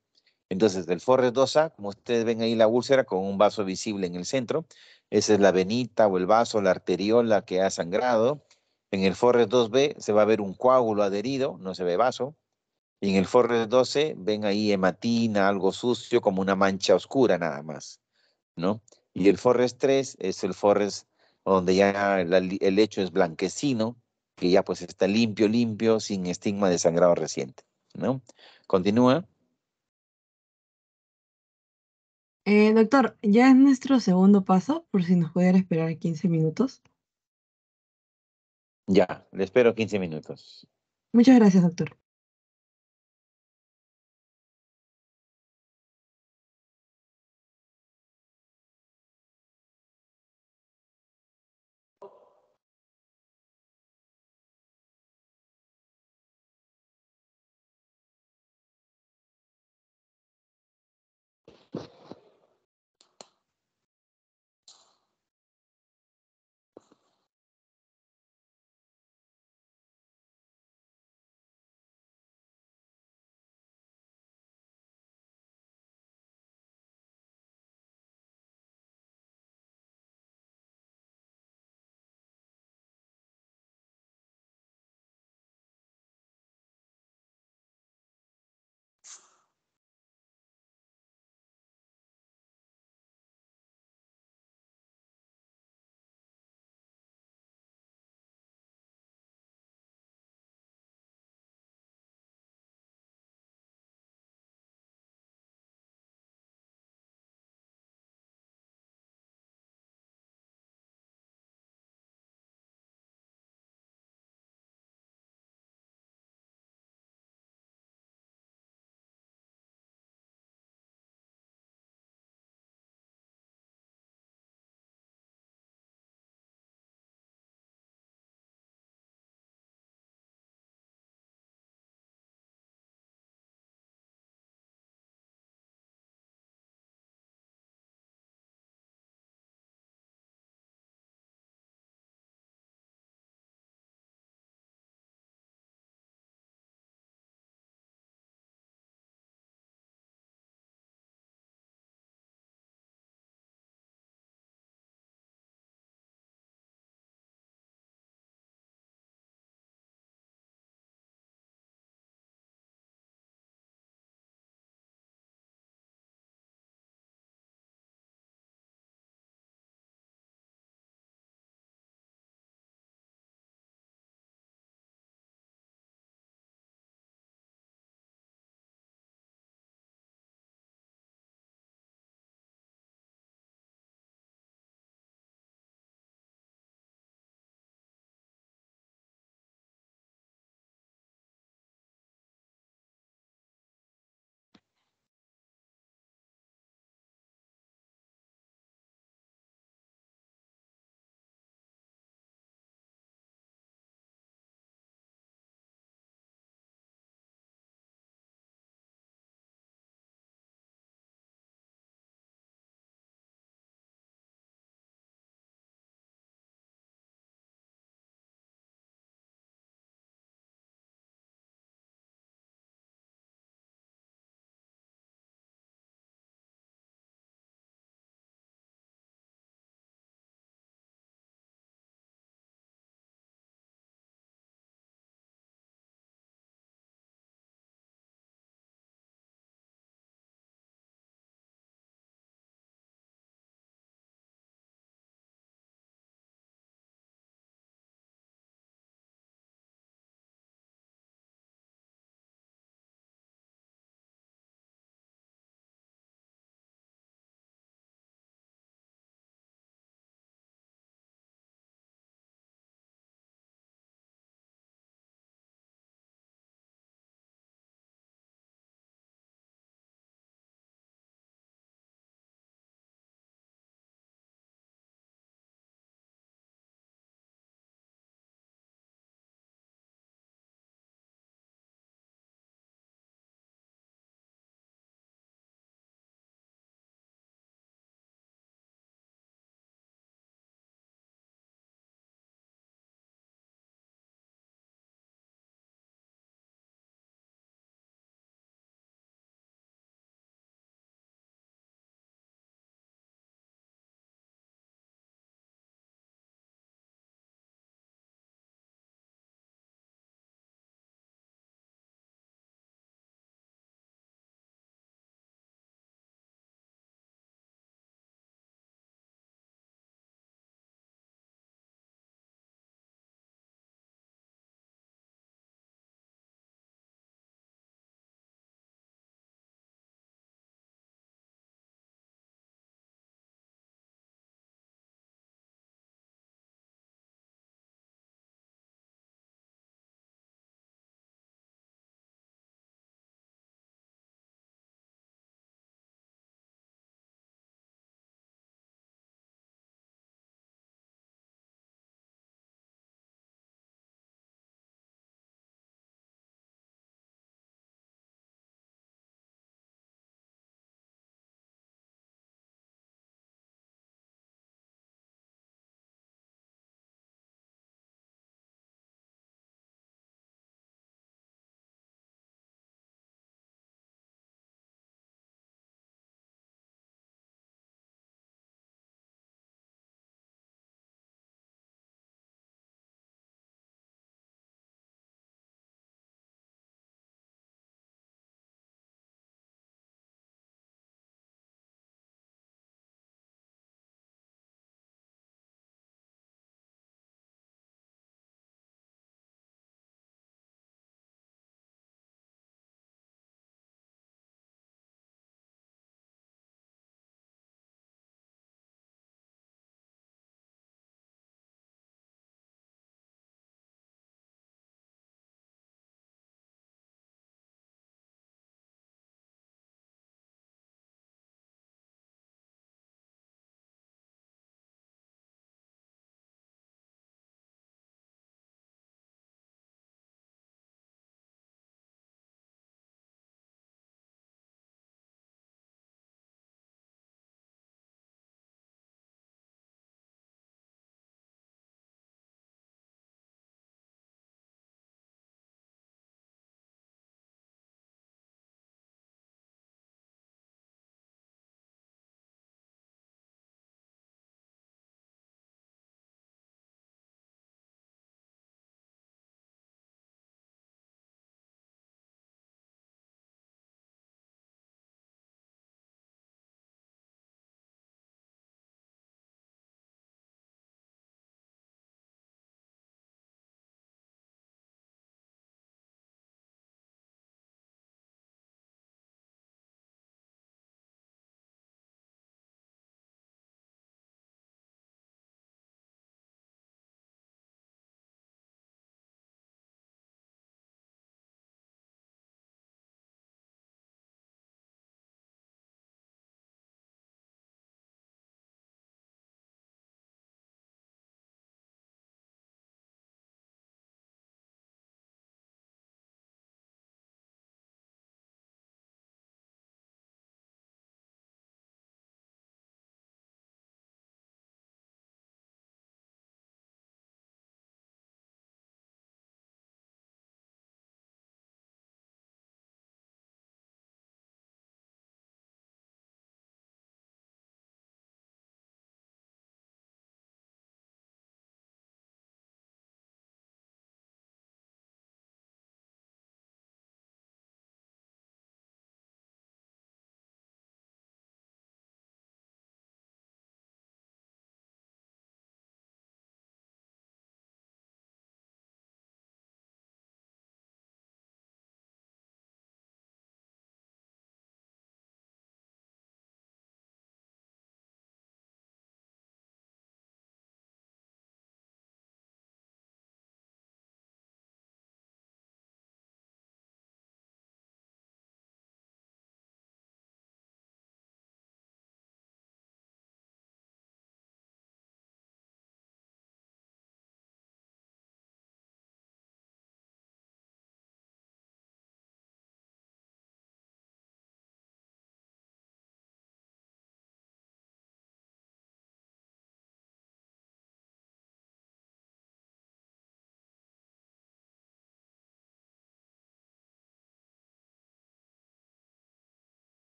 Entonces, del Forres 2A, como ustedes ven ahí la úlcera con un vaso visible en el centro, esa es la venita o el vaso, la arteriola que ha sangrado. En el Forres 2B se va a ver un coágulo adherido, no se ve vaso. Y en el Forres 12 ven ahí hematina, algo sucio, como una mancha oscura nada más, ¿no? Y el Forres 3 es el Forres donde ya el lecho es blanquecino, que ya pues está limpio, limpio, sin estigma de sangrado reciente, ¿no? Continúa. Doctor, ya es nuestro segundo paso, por si nos pudiera esperar 15 minutos. Ya, le espero 15 minutos. Muchas gracias, doctor.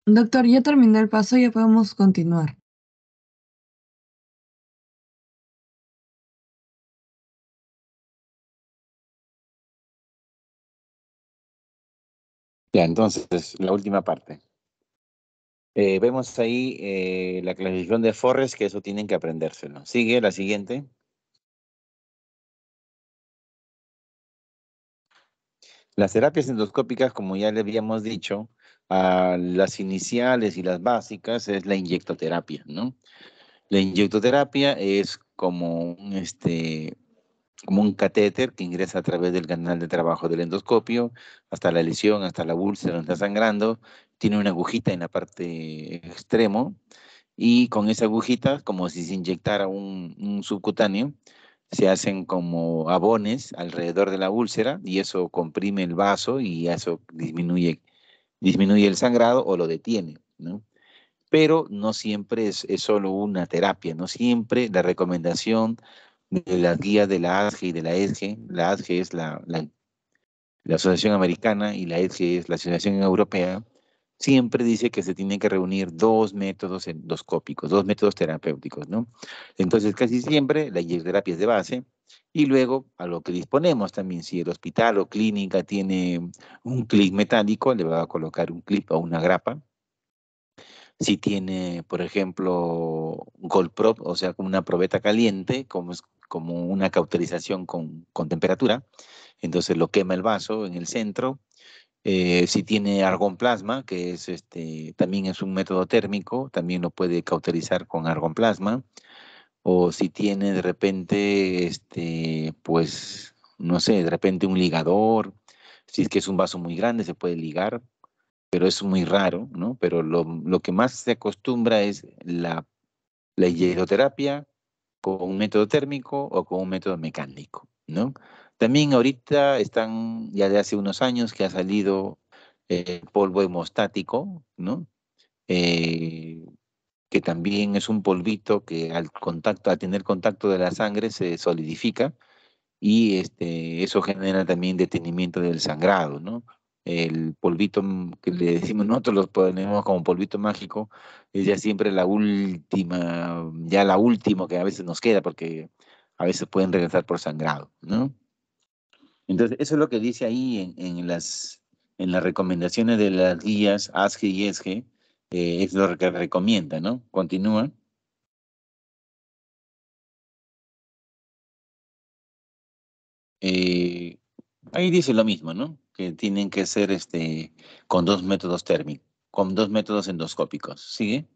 Doctor, ya terminé el paso, ya podemos continuar. Ya, entonces, la última parte. Vemos ahí la clasificación de Forrest, que eso tienen que aprendérselo. Sigue la siguiente. Las terapias endoscópicas, como ya le habíamos dicho, las iniciales y las básicas es la inyectoterapia, ¿no? La inyectoterapia es como un catéter que ingresa a través del canal de trabajo del endoscopio hasta la lesión, hasta la úlcera donde está sangrando. Tiene una agujita en la parte extremo y con esa agujita, como si se inyectara un subcutáneo, se hacen como abones alrededor de la úlcera y eso comprime el vaso y eso disminuye el sangrado o lo detiene, ¿no? Pero no siempre es solo una terapia, no siempre la recomendación de las guías de la ASGE y de la ESGE, la ASGE es la Asociación Americana y la ESGE es la Asociación Europea, siempre dice que se tienen que reunir dos métodos endoscópicos, dos métodos terapéuticos, ¿no? Entonces, casi siempre la terapia es de base y luego a lo que disponemos también, si el hospital o clínica tiene un clip metálico, le va a colocar un clip o una grapa. Si tiene, por ejemplo, Gold Prop, o sea, como una probeta caliente, como una cauterización con temperatura, entonces lo quema el vaso en el centro. Si tiene argón plasma, que es también es un método térmico, también lo puede cauterizar con argón plasma. O si tiene de repente, pues, no sé, de repente un ligador, si es que es un vaso muy grande, se puede ligar, pero es muy raro, ¿no? Pero lo que más se acostumbra es la hieroterapia con un método térmico o con un método mecánico, ¿no? También ahorita están, ya de hace unos años que ha salido polvo hemostático, ¿no? Eh, que también es un polvito que al tener contacto de la sangre se solidifica y eso genera también detenimiento del sangrado, ¿no? El polvito que le decimos nosotros, los ponemos como polvito mágico, es ya siempre la última, ya la última que a veces nos queda porque a veces pueden regresar por sangrado, ¿no? Entonces, eso es lo que dice ahí en las recomendaciones de las guías ASGE y ESGE, es lo que recomienda, ¿no? Continúa. Eh, Ahí dice lo mismo, ¿no? Que tienen que ser con dos métodos térmicos, con dos métodos endoscópicos. ¿Sigue?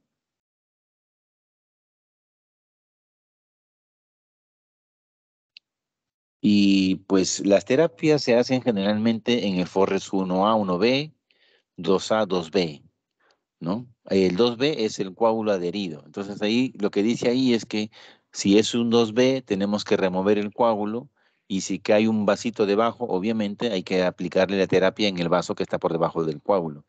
Y pues las terapias se hacen generalmente en el FORRES 1A, 1B, 2A, 2B, ¿no? El 2B es el coágulo adherido. Entonces ahí lo que dice ahí es que si es un 2B tenemos que remover el coágulo y si que hay un vasito debajo, obviamente hay que aplicarle la terapia en el vaso que está por debajo del coágulo.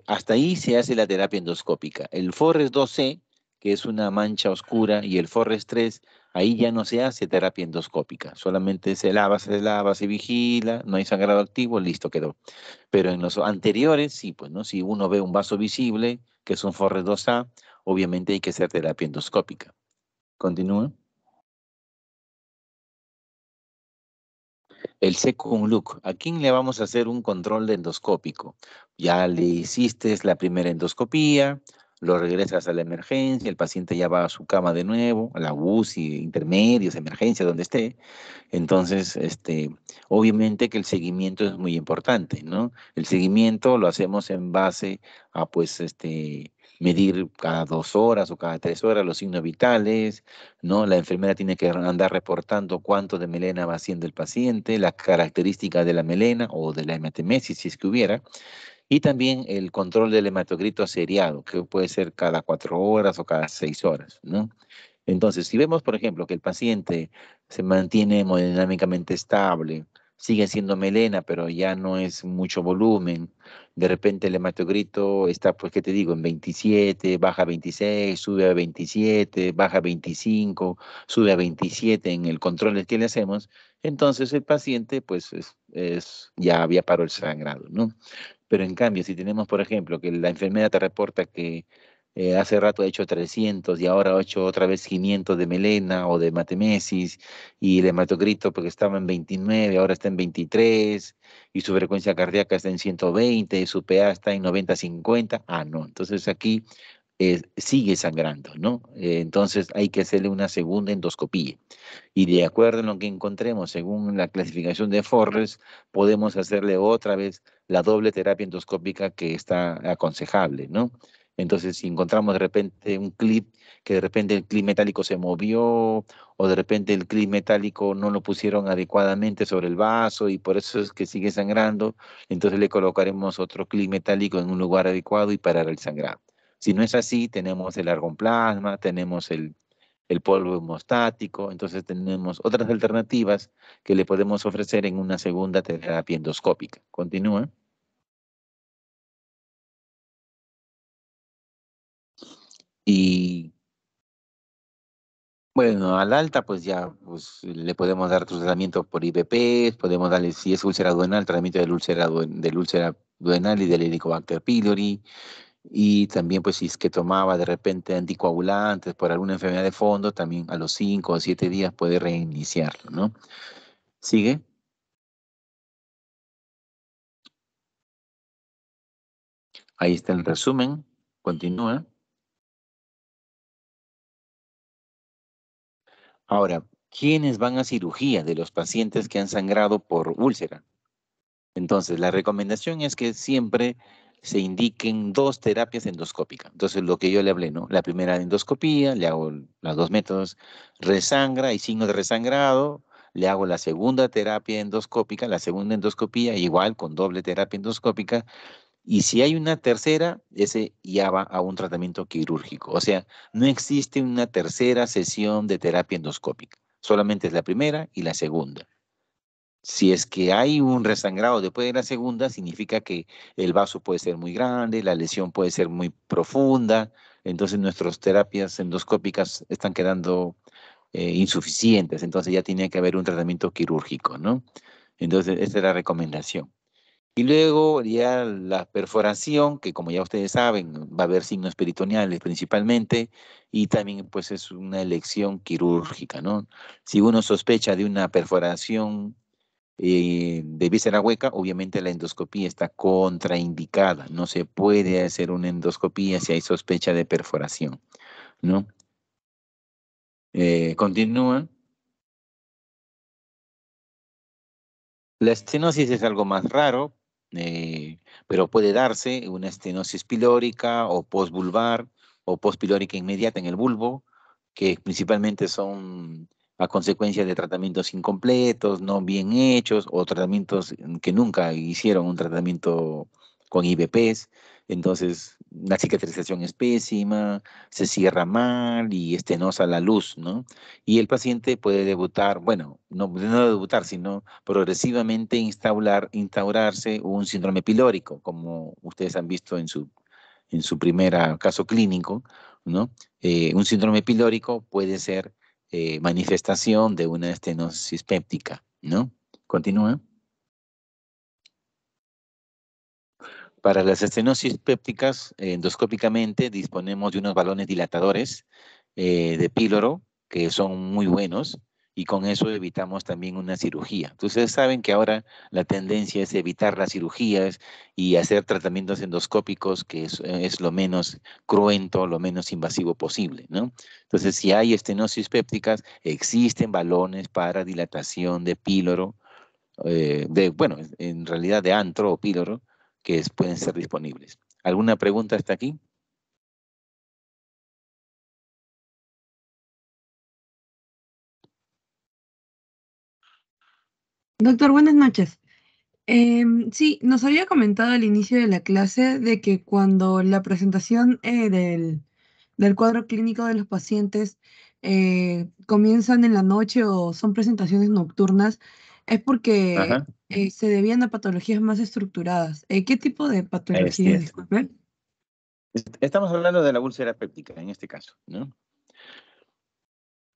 Hasta ahí se hace la terapia endoscópica. El Forres 2C, que es una mancha oscura, y el Forres 3, ahí ya no se hace terapia endoscópica. Solamente se lava, se vigila, no hay sangrado activo, listo, quedó. Pero en los anteriores, sí, pues, ¿no? Si uno ve un vaso visible, que es un Forres 2A, obviamente hay que hacer terapia endoscópica. Continúa. El Second Look. ¿A quién le vamos a hacer un control de endoscópico? Ya le hiciste la primera endoscopía, lo regresas a la emergencia, el paciente ya va a su cama de nuevo, a la UCI, intermedios, emergencia, donde esté. Entonces, obviamente que el seguimiento es muy importante, ¿no? El seguimiento lo hacemos en base a, pues, medir cada 2 horas o cada 3 horas los signos vitales, ¿no? La enfermera tiene que andar reportando cuánto de melena va haciendo el paciente, las características de la melena o de la hematemesis, si es que hubiera, y también el control del hematocrito seriado, que puede ser cada 4 horas o cada 6 horas, ¿no? Entonces, si vemos, por ejemplo, que el paciente se mantiene hemodinámicamente estable, sigue siendo melena, pero ya no es mucho volumen. De repente el hematocrito está, pues, ¿qué te digo? En 27, baja a 26, sube a 27, baja a 25, sube a 27 en el control que le hacemos. Entonces el paciente, pues, ya había parado el sangrado, ¿no? Pero en cambio, si tenemos, por ejemplo, que la enfermera te reporta que hace rato ha hecho 300 y ahora ha hecho otra vez 500 de melena o de matemesis, y el hematocrito porque estaba en 29, ahora está en 23, y su frecuencia cardíaca está en 120, y su PA está en 90-50, no, entonces aquí sigue sangrando, ¿no? Entonces hay que hacerle una segunda endoscopía. Y de acuerdo en lo que encontremos, según la clasificación de Forres, podemos hacerle otra vez la doble terapia endoscópica que está aconsejable, ¿no? Entonces, si encontramos de repente un clip, que de repente el clip metálico se movió, o de repente el clip metálico no lo pusieron adecuadamente sobre el vaso y por eso es que sigue sangrando, entonces le colocaremos otro clip metálico en un lugar adecuado y parar el sangrado. Si no es así, tenemos el argonplasma, tenemos el polvo hemostático, entonces tenemos otras alternativas que le podemos ofrecer en una segunda terapia endoscópica. Continúa. Y bueno, al alta pues ya pues, le podemos dar tratamiento por IBP, podemos darle, si es úlcera duodenal, tratamiento del úlcera duodenal y del Helicobacter pylori, y también pues si es que tomaba de repente anticoagulantes por alguna enfermedad de fondo, también a los 5 o 7 días puede reiniciarlo, ¿no? ¿Sigue? Ahí está el resumen. Continúa. Ahora, ¿quiénes van a cirugía de los pacientes que han sangrado por úlcera? Entonces, la recomendación es que siempre se indiquen dos terapias endoscópicas. Entonces, lo que yo le hablé, ¿no? La primera endoscopía, le hago los dos métodos, resangra y signo de resangrado, le hago la segunda terapia endoscópica, la segunda endoscopía, igual con doble terapia endoscópica, y si hay una tercera, ese ya va a un tratamiento quirúrgico. O sea, no existe una tercera sesión de terapia endoscópica. Solamente es la primera y la segunda. Si es que hay un resangrado después de la segunda, significa que el vaso puede ser muy grande, la lesión puede ser muy profunda, entonces nuestras terapias endoscópicas están quedando insuficientes, entonces ya tiene que haber un tratamiento quirúrgico, ¿no? Entonces, esa es la recomendación. Y luego ya la perforación, que como ya ustedes saben, va a haber signos peritoneales principalmente, y también pues es una elección quirúrgica, ¿no? Si uno sospecha de una perforación de víscera hueca, obviamente la endoscopía está contraindicada. No se puede hacer una endoscopía si hay sospecha de perforación, ¿no? Continúa. La estenosis es algo más raro, pero puede darse una estenosis pilórica o posvulvar o pospilórica inmediata en el bulbo, que principalmente son a consecuencia de tratamientos incompletos, no bien hechos, o tratamientos que nunca hicieron un tratamiento con IBPs. Entonces, la cicatrización es pésima, se cierra mal y estenosa la luz, ¿no? Y el paciente puede debutar, bueno, no debutar, sino progresivamente instaurarse un síndrome pilórico, como ustedes han visto en su primer caso clínico, ¿no? Un síndrome pilórico puede ser manifestación de una estenosis péptica, ¿no? Continúa. Para las estenosis pépticas, endoscópicamente disponemos de unos balones dilatadores de píloro que son muy buenos, y con eso evitamos también una cirugía. Ustedes saben que ahora la tendencia es evitar las cirugías y hacer tratamientos endoscópicos, que es lo menos cruento, lo menos invasivo posible, ¿no? Entonces, si hay estenosis pépticas, existen balones para dilatación de píloro, bueno, en realidad de antro o píloro, que pueden ser disponibles. ¿Alguna pregunta hasta aquí? Doctor, buenas noches. Sí, nos había comentado al inicio de la clase de que cuando la presentación del cuadro clínico de los pacientes comienzan en la noche o son presentaciones nocturnas, Es porque Ajá, se debían a patologías más estructuradas. ¿Qué tipo de es patologías, cierto. disculpe? Estamos hablando de la úlcera péptica en este caso, ¿no?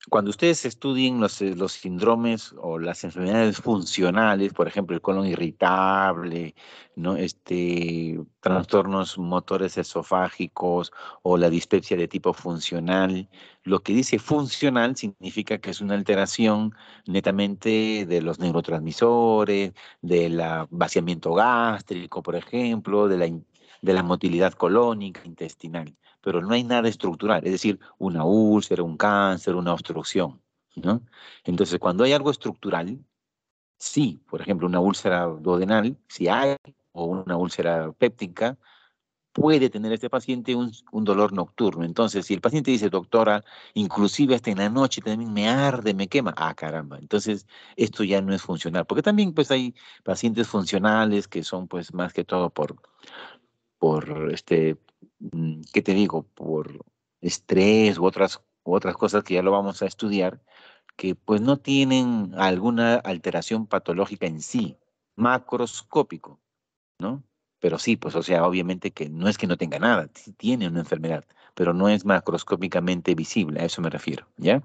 Cuando ustedes estudien los síndromes o las enfermedades funcionales, por ejemplo, el colon irritable, ¿no? Trastornos motores esofágicos o la dispepsia de tipo funcional, lo que dice funcional significa que es una alteración netamente de los neurotransmisores, del vaciamiento gástrico, por ejemplo, de la motilidad colónica, intestinal, pero no hay nada estructural, es decir, una úlcera, un cáncer, una obstrucción, ¿no? Entonces, cuando hay algo estructural, sí, por ejemplo, una úlcera duodenal, si hay, o una úlcera péptica, puede tener este paciente un dolor nocturno. Entonces, si el paciente dice, doctora, inclusive hasta en la noche también me arde, me quema, ah, caramba, entonces esto ya no es funcional, porque también pues hay pacientes funcionales que son pues más que todo por ¿qué te digo? Por estrés u otras cosas que ya lo vamos a estudiar, que pues no tienen alguna alteración patológica en sí, macroscópico, ¿no? Pero sí, pues o sea, obviamente que no es que no tenga nada, sí tiene una enfermedad, pero no es macroscópicamente visible, a eso me refiero, ¿ya?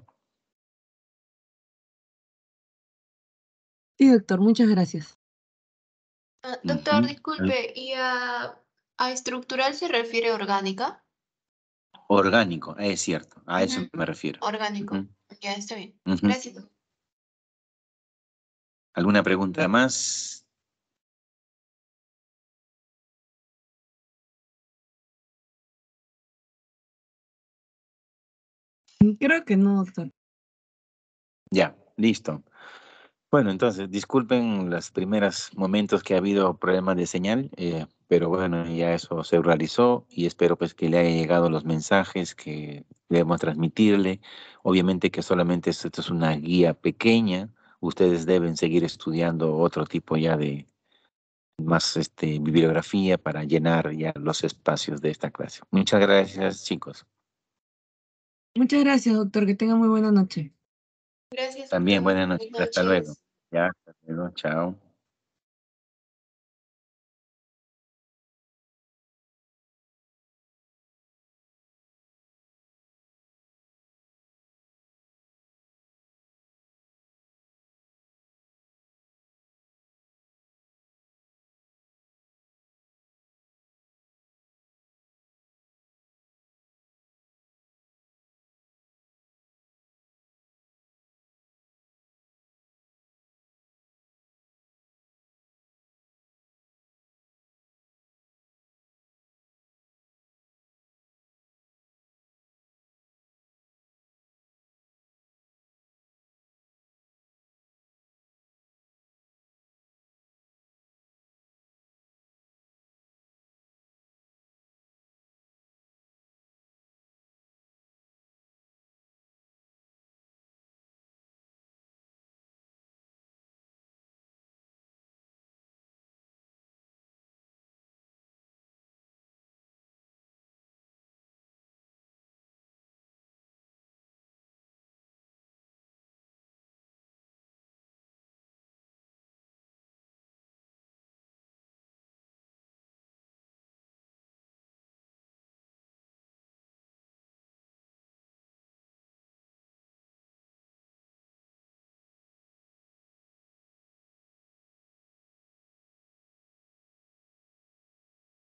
Sí, doctor, muchas gracias. Doctor, Ujú. disculpe, ¿y a estructural se refiere orgánica? Orgánico, es cierto, a eso Ujú, me refiero. orgánico. Ujú, Ya está bien. ujú. Gracias. ¿Alguna pregunta más? Creo que no, doctor. Ya, listo. Bueno, entonces, disculpen los primeros momentos que ha habido problemas de señal, pero bueno, ya eso se realizó y espero pues que le haya llegado los mensajes que debemos transmitirle. Obviamente que solamente esto es una guía pequeña, ustedes deben seguir estudiando otro tipo ya de más bibliografía para llenar ya los espacios de esta clase. Muchas gracias, chicos. Muchas gracias, doctor. Que tenga muy buena noche. Gracias, También doctor. buenas noches, Buenas hasta luego. noches. Ya, hasta luego, chao.